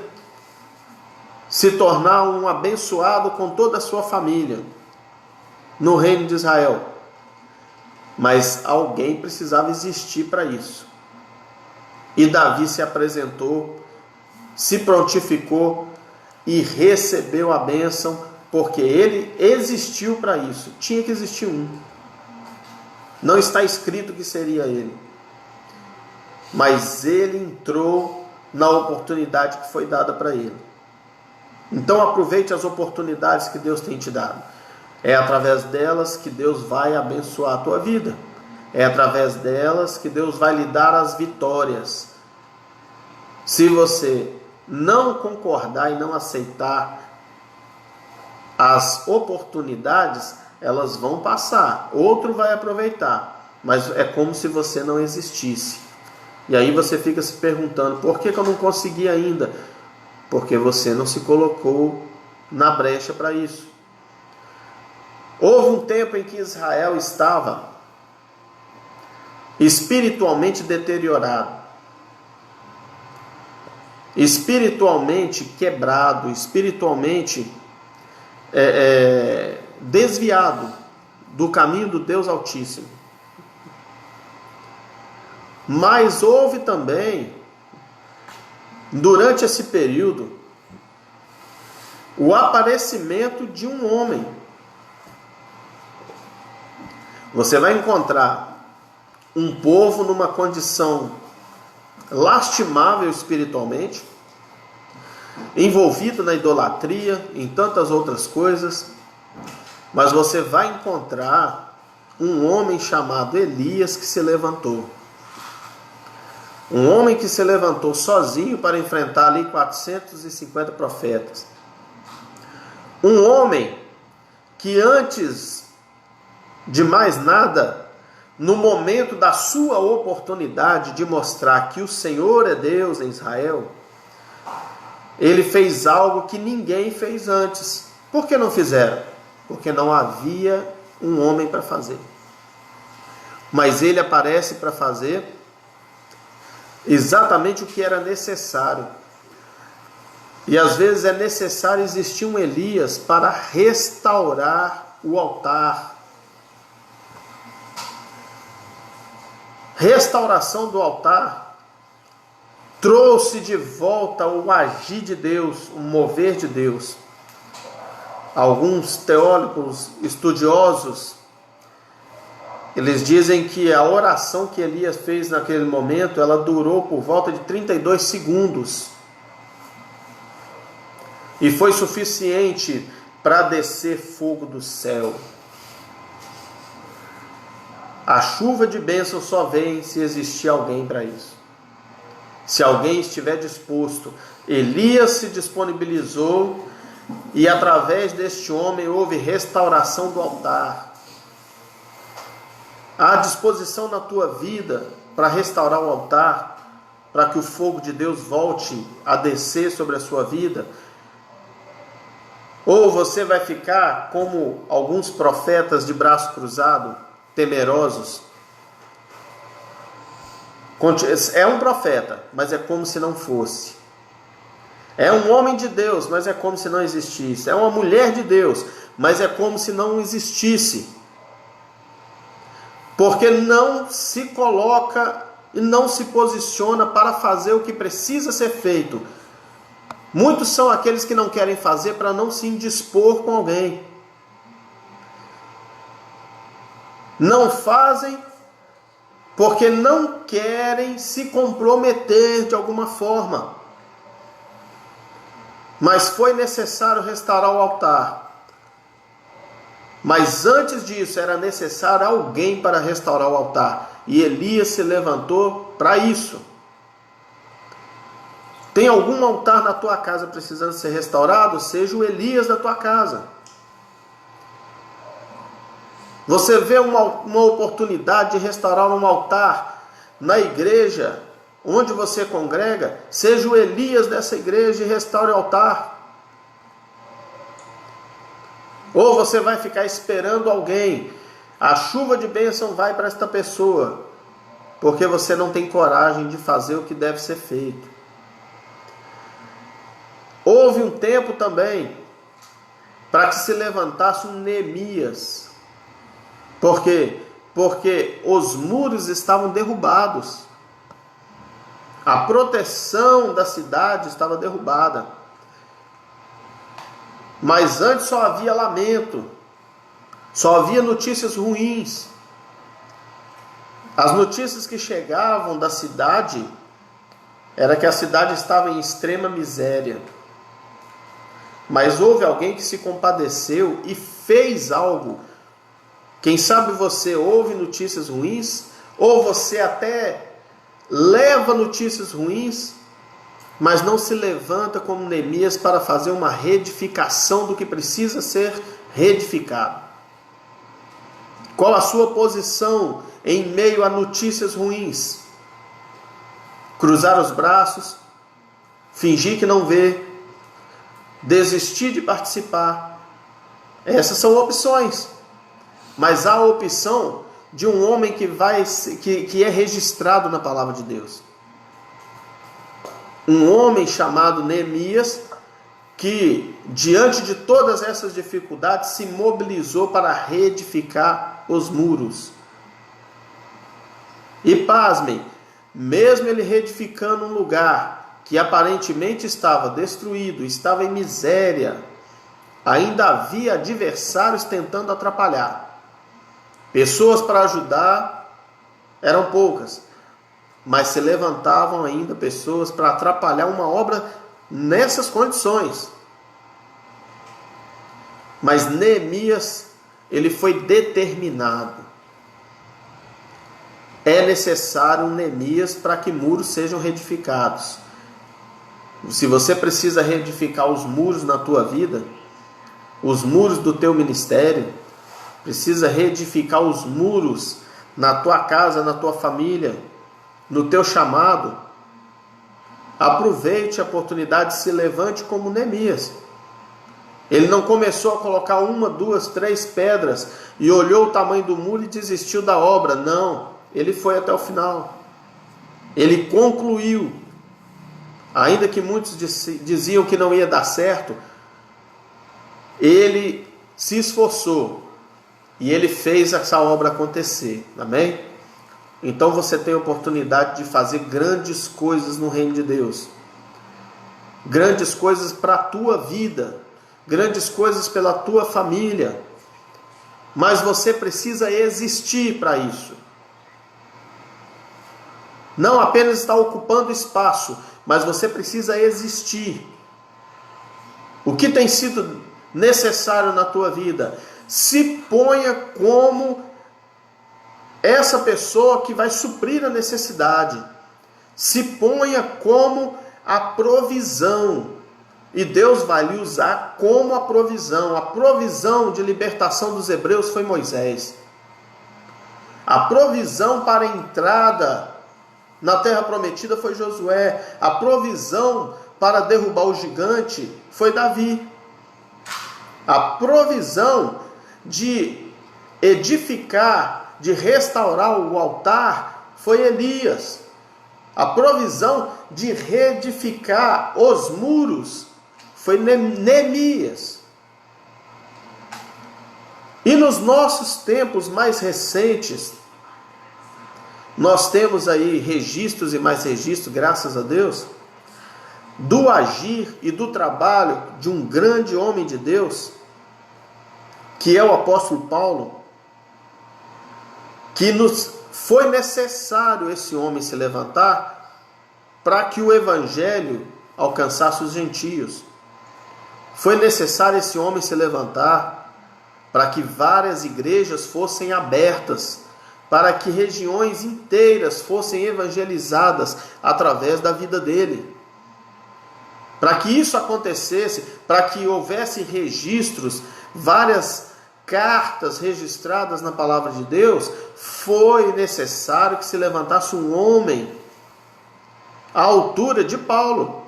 se tornar um abençoado com toda a sua família no reino de Israel. Mas alguém precisava existir para isso. E Davi se apresentou, se prontificou e recebeu a bênção, porque ele existiu para isso. Tinha que existir um. Não está escrito que seria ele. Mas ele entrou na oportunidade que foi dada para ele. Então aproveite as oportunidades que Deus tem te dado. É através delas que Deus vai abençoar a tua vida. É através delas que Deus vai lhe dar as vitórias. Se você não concordar e não aceitar as oportunidades, elas vão passar. Outro vai aproveitar. Mas é como se você não existisse. E aí você fica se perguntando, por que eu não consegui ainda? Porque você não se colocou na brecha para isso. Houve um tempo em que Israel estava espiritualmente deteriorado, espiritualmente quebrado, espiritualmente desviado do caminho do Deus Altíssimo. Mas houve também, durante esse período, o aparecimento de um homem. Você vai encontrar um povo numa condição lastimável espiritualmente, envolvido na idolatria, em tantas outras coisas, mas você vai encontrar um homem chamado Elias que se levantou. Um homem que se levantou sozinho para enfrentar ali 450 profetas. Um homem que antes de mais nada, no momento da sua oportunidade de mostrar que o Senhor é Deus em Israel, ele fez algo que ninguém fez antes. Por que não fizeram? Porque não havia um homem para fazer. Mas ele aparece para fazer exatamente o que era necessário. E às vezes é necessário existir um Elias para restaurar o altar. Restauração do altar trouxe de volta o agir de Deus, o mover de Deus. Alguns teólogos estudiosos, eles dizem que a oração que Elias fez naquele momento, ela durou por volta de 32 segundos. E foi suficiente para descer fogo do céu. A chuva de bênção só vem se existir alguém para isso. Se alguém estiver disposto. Elias se disponibilizou e através deste homem houve restauração do altar. Há disposição na tua vida para restaurar o altar. para que o fogo de Deus volte a descer sobre a sua vida? Ou você vai ficar como alguns profetas de braço cruzado, temerosos? É um profeta, mas é como se não fosse. É um homem de Deus, mas é como se não existisse. É uma mulher de Deus, mas é como se não existisse. Porque não se coloca e não se posiciona para fazer o que precisa ser feito. Muitos são aqueles que não querem fazer para não se indispor com alguém. Não fazem porque não querem se comprometer de alguma forma. Mas foi necessário restaurar o altar. Mas antes disso era necessário alguém para restaurar o altar. E Elias se levantou para isso. Tem algum altar na tua casa precisando ser restaurado? Seja o Elias da tua casa. Você vê uma oportunidade de restaurar um altar na igreja onde você congrega? Seja o Elias dessa igreja e restaure o altar. Ou você vai ficar esperando alguém. A chuva de bênção vai para esta pessoa, porque você não tem coragem de fazer o que deve ser feito. Houve um tempo também para que se levantasse um Neemias. Por quê? Porque os muros estavam derrubados. A proteção da cidade estava derrubada. Mas antes só havia lamento. Só havia notícias ruins. As notícias que chegavam da cidade era que a cidade estava em extrema miséria. Mas houve alguém que se compadeceu e fez algo. Quem sabe você ouve notícias ruins, ou você até leva notícias ruins, mas não se levanta como Neemias para fazer uma reedificação do que precisa ser reedificado. Qual a sua posição em meio a notícias ruins? Cruzar os braços, fingir que não vê, desistir de participar. Essas são opções. Mas há a opção de um homem que é registrado na palavra de Deus. Um homem chamado Neemias, que diante de todas essas dificuldades se mobilizou para reedificar os muros. E pasmem, mesmo ele reedificando um lugar que aparentemente estava destruído, estava em miséria, ainda havia adversários tentando atrapalhar. Pessoas para ajudar eram poucas, mas se levantavam ainda pessoas para atrapalhar uma obra nessas condições. Mas Neemias, ele foi determinado. É necessário um Neemias para que muros sejam reedificados. Se você precisa reedificar os muros na tua vida, os muros do teu ministério, precisa reedificar os muros na tua casa, na tua família, no teu chamado, aproveite a oportunidade, se levante como Neemias. Ele não começou a colocar 1, 2, 3 pedras e olhou o tamanho do muro e desistiu da obra. Não, ele foi até o final. Ele concluiu. Ainda que muitos diziam que não ia dar certo, ele se esforçou e ele fez essa obra acontecer. Amém? Então você tem a oportunidade de fazer grandes coisas no reino de Deus. Grandes coisas para a tua vida. Grandes coisas pela tua família. Mas você precisa existir para isso. Não apenas estar ocupando espaço, mas você precisa existir. O que tem sido necessário na tua vida? Se ponha como essa pessoa que vai suprir a necessidade. Se ponha como a provisão. E Deus vai lhe usar como a provisão. A provisão de libertação dos hebreus foi Moisés. A provisão para a entrada na terra prometida foi Josué. A provisão para derrubar o gigante foi Davi. A provisão de edificar, de restaurar o altar foi Elias. A provisão de reedificar os muros foi Neemias. E nos nossos tempos mais recentes, nós temos aí registros e mais registros, graças a Deus, do agir e do trabalho de um grande homem de Deus, que é o apóstolo Paulo, que foi necessário esse homem se levantar para que o evangelho alcançasse os gentios. Foi necessário esse homem se levantar para que várias igrejas fossem abertas, para que regiões inteiras fossem evangelizadas através da vida dele. Para que isso acontecesse, para que houvesse registros, várias cartas registradas na palavra de Deus, foi necessário que se levantasse um homem à altura de Paulo.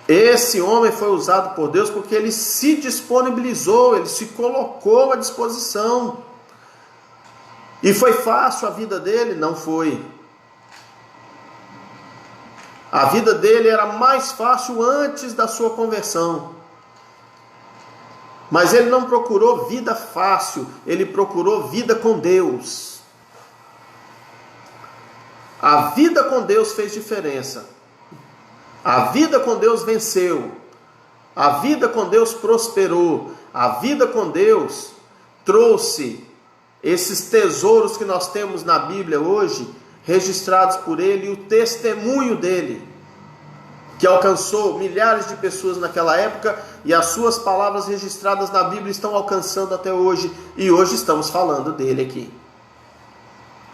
Esse homem foi usado por Deus porque ele se disponibilizou, ele se colocou à disposição. E foi fácil a vida dele? Não foi. A vida dele era mais fácil antes da sua conversão. Mas ele não procurou vida fácil, ele procurou vida com Deus. A vida com Deus fez diferença. A vida com Deus venceu. A vida com Deus prosperou. A vida com Deus trouxe esses tesouros que nós temos na Bíblia hoje, registrados por ele, e o testemunho dele, que alcançou milhares de pessoas naquela época, e as suas palavras registradas na Bíblia estão alcançando até hoje, e hoje estamos falando dele aqui.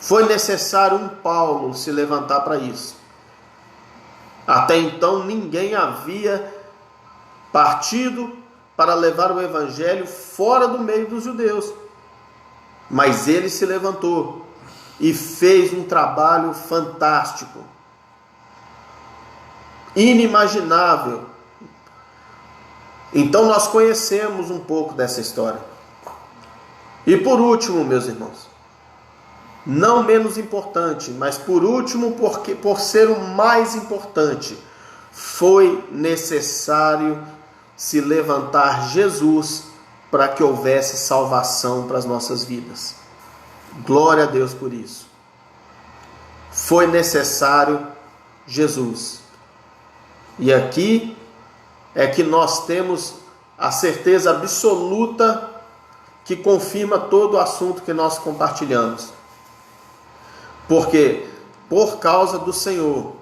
Foi necessário um Paulo se levantar para isso. Até então ninguém havia partido para levar o evangelho fora do meio dos judeus. Mas ele se levantou e fez um trabalho fantástico, inimaginável. Então nós conhecemos um pouco dessa história. E por último, meus irmãos, não menos importante, mas por último, porque por ser o mais importante, foi necessário se levantar Jesus para que houvesse salvação para as nossas vidas. Glória a Deus por isso. Foi necessário Jesus. E aqui é que nós temos a certeza absoluta que confirma todo o assunto que nós compartilhamos. Porque, por causa do Senhor,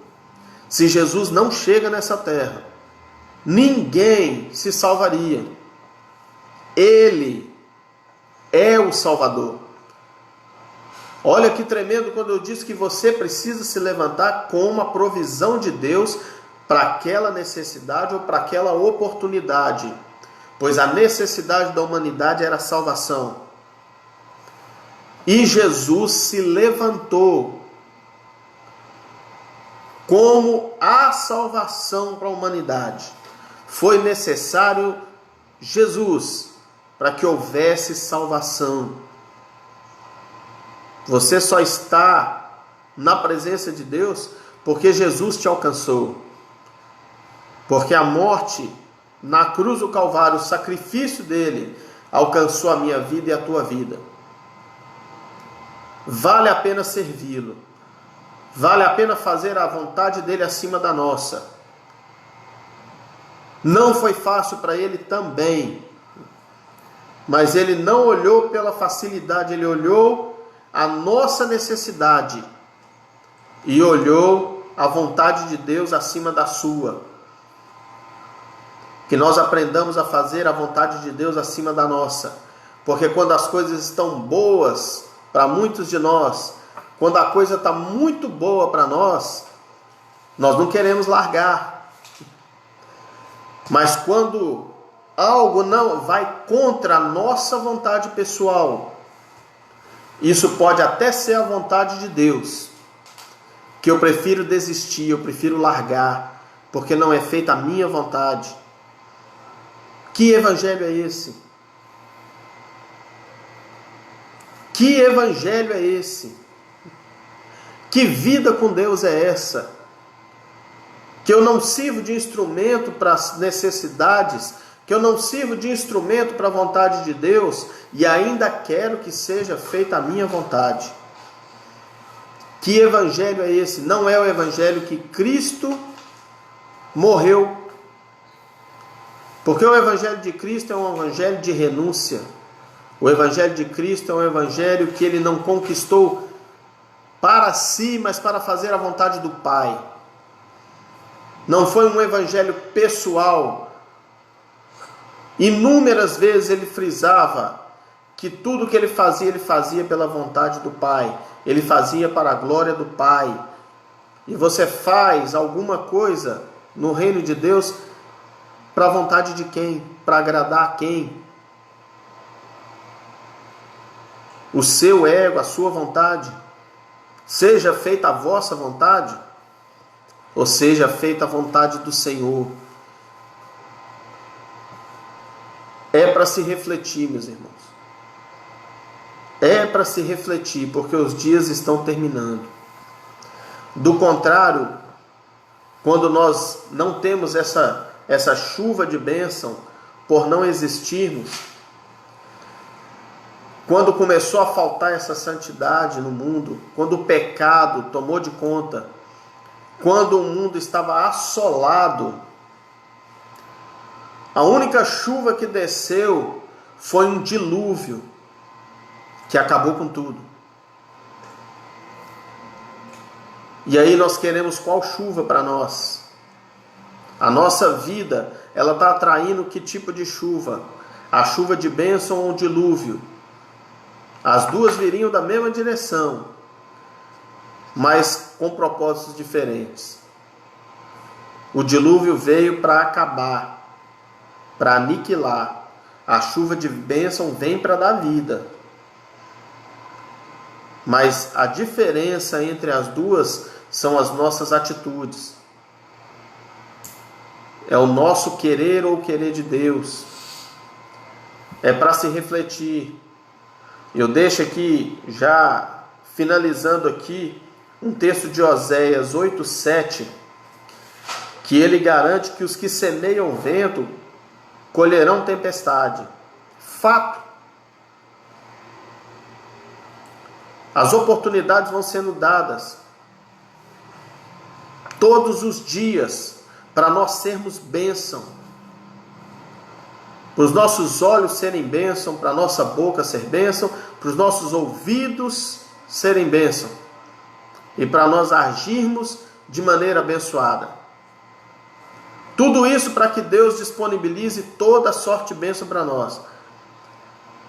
se Jesus não chega nessa terra, ninguém se salvaria. Ele é o Salvador. Olha que tremendo quando eu disse que você precisa se levantar com uma provisão de Deus para aquela necessidade ou para aquela oportunidade. Pois a necessidade da humanidade era a salvação. E Jesus se levantou como a salvação para a humanidade. Foi necessário Jesus para que houvesse salvação. Você só está na presença de Deus porque Jesus te alcançou. Porque a morte na cruz do Calvário, o sacrifício dele, alcançou a minha vida e a tua vida. Vale a pena servi-lo. Vale a pena fazer a vontade dele acima da nossa. Não foi fácil para ele também. Mas ele não olhou pela facilidade, ele olhou a nossa necessidade. E olhou a vontade de Deus acima da sua. Que nós aprendamos a fazer a vontade de Deus acima da nossa. Porque quando as coisas estão boas para muitos de nós, quando a coisa está muito boa para nós, nós não queremos largar. Mas quando algo não vai contra a nossa vontade pessoal, isso pode até ser a vontade de Deus, que eu prefiro desistir, eu prefiro largar, porque não é feita a minha vontade. Que evangelho é esse? Que evangelho é esse? Que vida com Deus é essa? Que eu não sirvo de instrumento para as necessidades, que eu não sirvo de instrumento para a vontade de Deus e ainda quero que seja feita a minha vontade. Que evangelho é esse? Não é o evangelho que Cristo morreu. Porque o evangelho de Cristo é um evangelho de renúncia. O evangelho de Cristo é um evangelho que ele não conquistou para si, mas para fazer a vontade do Pai. Não foi um evangelho pessoal. Inúmeras vezes ele frisava que tudo que ele fazia pela vontade do Pai. Ele fazia para a glória do Pai. E você faz alguma coisa no reino de Deus para a vontade de quem? Para agradar a quem? O seu ego, a sua vontade? Seja feita a vossa vontade, ou seja feita a vontade do Senhor. É para se refletir, meus irmãos. É para se refletir, porque os dias estão terminando. Do contrário, quando nós não temos essa chuva de bênção, por não existirmos, quando começou a faltar essa santidade no mundo, quando o pecado tomou de conta, quando o mundo estava assolado, a única chuva que desceu foi um dilúvio que acabou com tudo. E aí nós queremos qual chuva para nós? A nossa vida, ela está atraindo que tipo de chuva? A chuva de bênção ou o dilúvio? As duas viriam da mesma direção, mas com propósitos diferentes. O dilúvio veio para acabar, para aniquilar. A chuva de bênção vem para dar vida. Mas a diferença entre as duas são as nossas atitudes. É o nosso querer ou o querer de Deus. É para se refletir. Eu deixo aqui, já finalizando aqui, um texto de Oséias 8:7, que ele garante que os que semeiam vento colherão tempestade. Fato. As oportunidades vão sendo dadas todos os dias para nós sermos bênção, para os nossos olhos serem bênção, para a nossa boca ser bênção, para os nossos ouvidos serem bênção e para nós agirmos de maneira abençoada. Tudo isso para que Deus disponibilize toda a sorte e bênção para nós.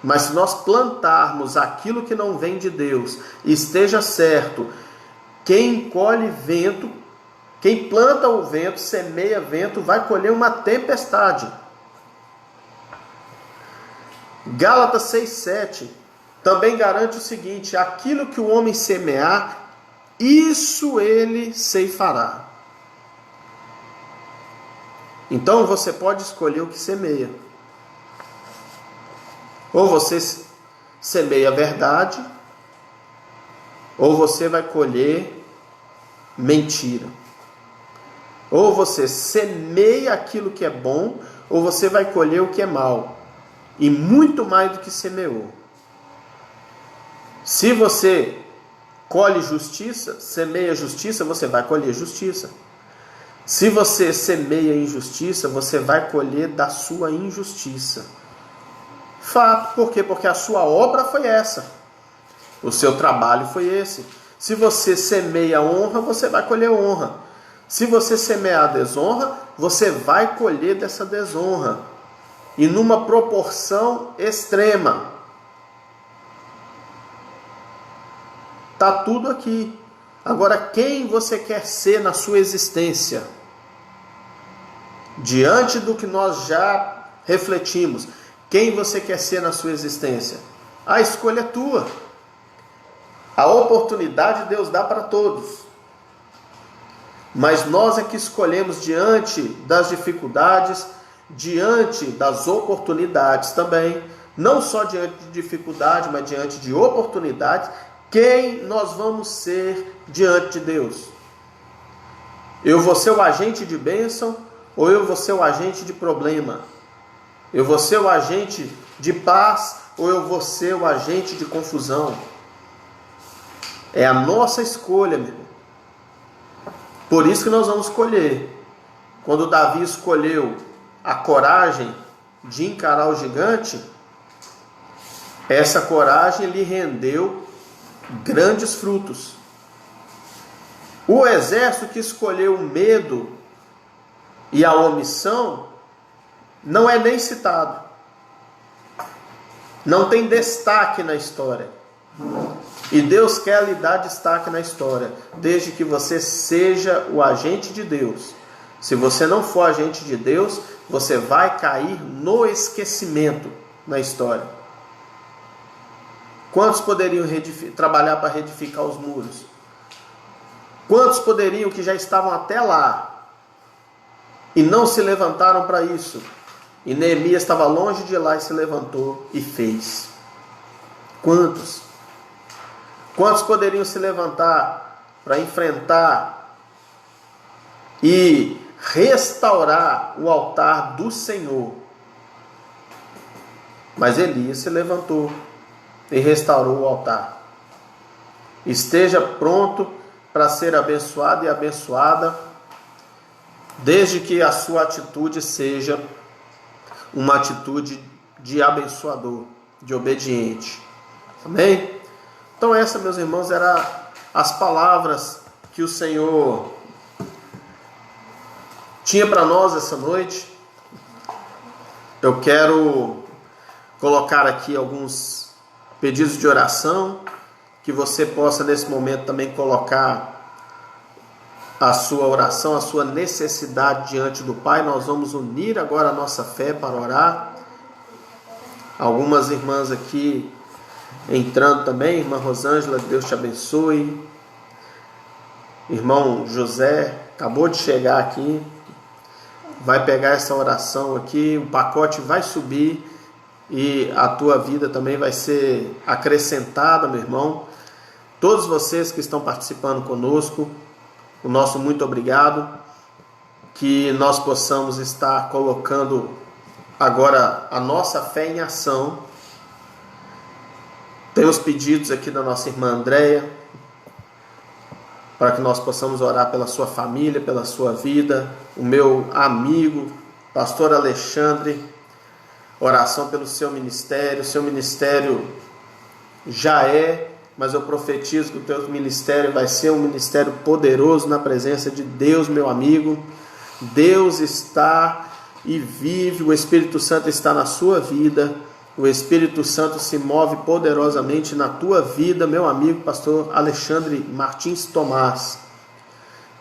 Mas se nós plantarmos aquilo que não vem de Deus, esteja certo, quem colhe vento, quem planta o vento, semeia vento, vai colher uma tempestade. Gálatas 6:7 também garante o seguinte: aquilo que o homem semear, isso ele ceifará. Então você pode escolher o que semeia. Ou você semeia a verdade, ou você vai colher mentira. Ou você semeia aquilo que é bom, ou você vai colher o que é mal. E muito mais do que semeou. Se você colhe justiça, semeia justiça, você vai colher justiça. Se você semeia injustiça, você vai colher da sua injustiça. Fato. Por quê? Porque a sua obra foi essa. O seu trabalho foi esse. Se você semeia honra, você vai colher honra. Se você semear desonra, você vai colher dessa desonra. E numa proporção extrema. Está tudo aqui. Agora, quem você quer ser na sua existência? Diante do que nós já refletimos, quem você quer ser na sua existência? A escolha é tua. A oportunidade Deus dá para todos. Mas nós é que escolhemos diante das dificuldades, diante das oportunidades também, não só diante de dificuldade, mas diante de oportunidades, quem nós vamos ser diante de Deus. Eu vou ser o agente de bênção ou eu vou ser o agente de problema? Eu vou ser o agente de paz ou eu vou ser o agente de confusão? É a nossa escolha, meu irmão. Por isso que nós vamos escolher. Quando Davi escolheu a coragem de encarar o gigante, essa coragem lhe rendeu grandes frutos. O exército que escolheu o medo e a omissão não é nem citado. Não tem destaque na história. E Deus quer lhe dar destaque na história, desde que você seja o agente de Deus. Se você não for agente de Deus, você vai cair no esquecimento na história. Quantos poderiam trabalhar para reedificar os muros? Quantos poderiam que já estavam até lá e não se levantaram para isso? E Neemias estava longe de lá e se levantou e fez. Quantos? Quantos poderiam se levantar para enfrentar e restaurar o altar do Senhor? Mas Elias se levantou e restaurou o altar. Esteja pronto para ser abençoado e abençoada, desde que a sua atitude seja uma atitude de abençoador, de obediente. Amém? Então essa, meus irmãos, eram as palavras que o Senhor tinha para nós essa noite. Eu quero colocar aqui alguns pedidos de oração, que você possa nesse momento também colocar a sua oração, a sua necessidade diante do Pai. Nós vamos unir agora a nossa fé para orar. Algumas irmãs aqui entrando também. Irmã Rosângela, Deus te abençoe. Irmão José, acabou de chegar aqui. Vai pegar essa oração aqui, o pacote vai subir e a tua vida também vai ser acrescentada, meu irmão. Todos vocês que estão participando conosco, o nosso muito obrigado. Que nós possamos estar colocando agora a nossa fé em ação. Temos pedidos aqui da nossa irmã Andréia, para que nós possamos orar pela sua família, pela sua vida. O meu amigo, pastor Alexandre, oração pelo seu ministério. O seu ministério já é, mas eu profetizo que o teu ministério vai ser um ministério poderoso na presença de Deus, meu amigo. Deus está e vive, o Espírito Santo está na sua vida. O Espírito Santo se move poderosamente na tua vida, meu amigo, pastor Alexandre Martins Tomás.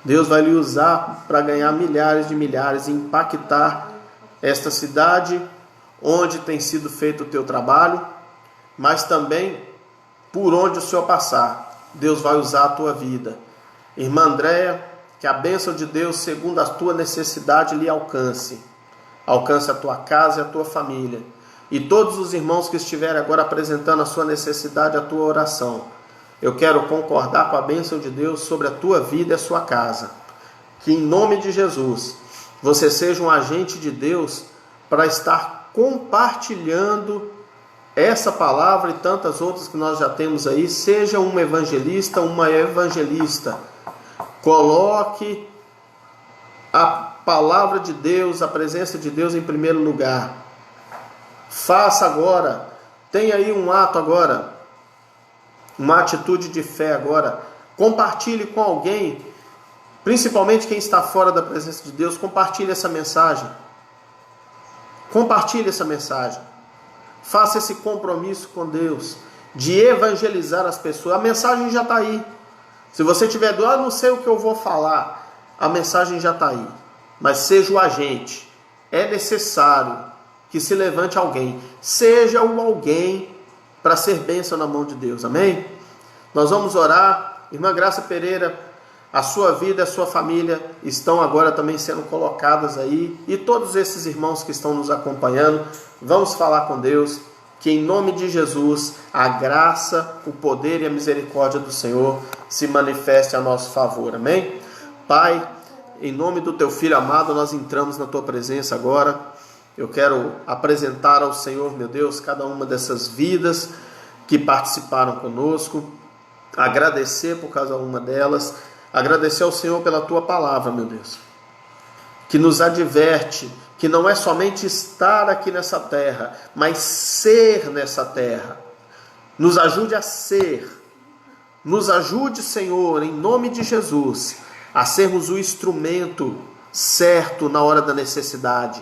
Deus vai lhe usar para ganhar milhares de milhares e impactar esta cidade onde tem sido feito o teu trabalho, mas também por onde o Senhor passar. Deus vai usar a tua vida. Irmã Andréia, que a bênção de Deus, segundo a tua necessidade, lhe alcance. Alcance a tua casa e a tua família. E todos os irmãos que estiverem agora apresentando a sua necessidade, a tua oração, eu quero concordar com a bênção de Deus sobre a tua vida e a sua casa. Que em nome de Jesus, você seja um agente de Deus para estar compartilhando essa palavra e tantas outras que nós já temos aí. Seja um evangelista, uma evangelista. Coloque a palavra de Deus, a presença de Deus em primeiro lugar. Faça agora, tenha aí um ato agora, uma atitude de fé agora. Compartilhe com alguém, principalmente quem está fora da presença de Deus. Compartilhe essa mensagem. Compartilhe essa mensagem. Faça esse compromisso com Deus de evangelizar as pessoas. A mensagem já está aí. Se você tiver dúvida, não sei o que eu vou falar, a mensagem já está aí. Mas seja o agente. É necessário que se levante alguém. Seja o alguém para ser bênção na mão de Deus. Amém? Nós vamos orar. Irmã Graça Pereira, A sua vida e a sua família estão agora também sendo colocadas aí. E todos esses irmãos que estão nos acompanhando, vamos falar com Deus. Que em nome de Jesus, a graça, o poder e a misericórdia do Senhor se manifeste a nosso favor. Amém? Pai, em nome do Teu Filho amado, nós entramos na Tua presença agora. Eu quero apresentar ao Senhor, meu Deus, cada uma dessas vidas que participaram conosco. Agradecer por cada uma delas. Agradecer ao Senhor pela Tua palavra, meu Deus, que nos adverte que não é somente estar aqui nessa terra, mas ser nessa terra. Nos ajude a ser. Nos ajude, Senhor, em nome de Jesus, a sermos o instrumento certo na hora da necessidade.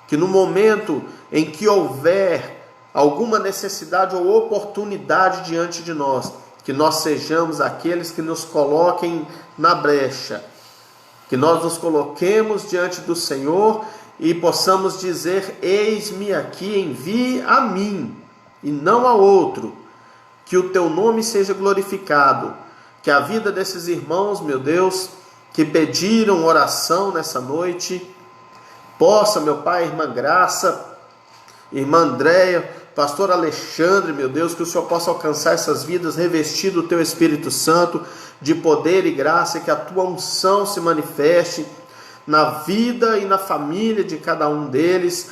Que no momento em que houver alguma necessidade ou oportunidade diante de nós, que nós sejamos aqueles que nos coloquem na brecha, que nós nos coloquemos diante do Senhor e possamos dizer: eis-me aqui, envie a mim e não a outro, que o teu nome seja glorificado, que a vida desses irmãos, meu Deus, que pediram oração nessa noite, possa, meu Pai, irmã Graça, irmã Andréia, pastor Alexandre, meu Deus, que o Senhor possa alcançar essas vidas, revestido do Teu Espírito Santo, de poder e graça, e que a Tua unção se manifeste na vida e na família de cada um deles,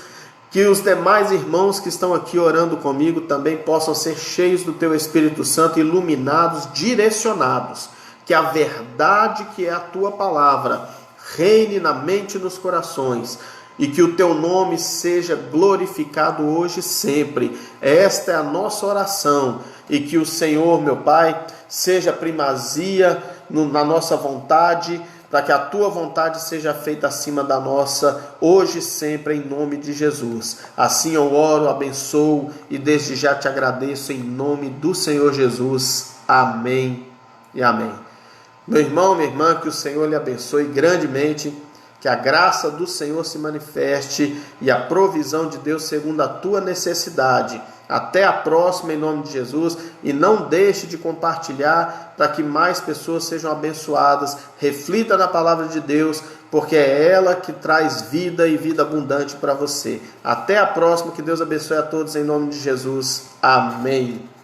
que os demais irmãos que estão aqui orando comigo também possam ser cheios do Teu Espírito Santo, iluminados, direcionados, que a verdade que é a Tua palavra reine na mente e nos corações, e que o Teu nome seja glorificado hoje e sempre. Esta é a nossa oração, e que o Senhor, meu Pai, seja primazia na nossa vontade, para que a Tua vontade seja feita acima da nossa, hoje e sempre, em nome de Jesus. Assim eu oro, abençoo e desde já te agradeço em nome do Senhor Jesus. Amém e amém. Meu irmão, minha irmã, que o Senhor lhe abençoe grandemente, que a graça do Senhor se manifeste e a provisão de Deus segundo a tua necessidade. Até a próxima, em nome de Jesus, e não deixe de compartilhar para que mais pessoas sejam abençoadas. Reflita na palavra de Deus, porque é ela que traz vida e vida abundante para você. Até a próxima, que Deus abençoe a todos em nome de Jesus. Amém.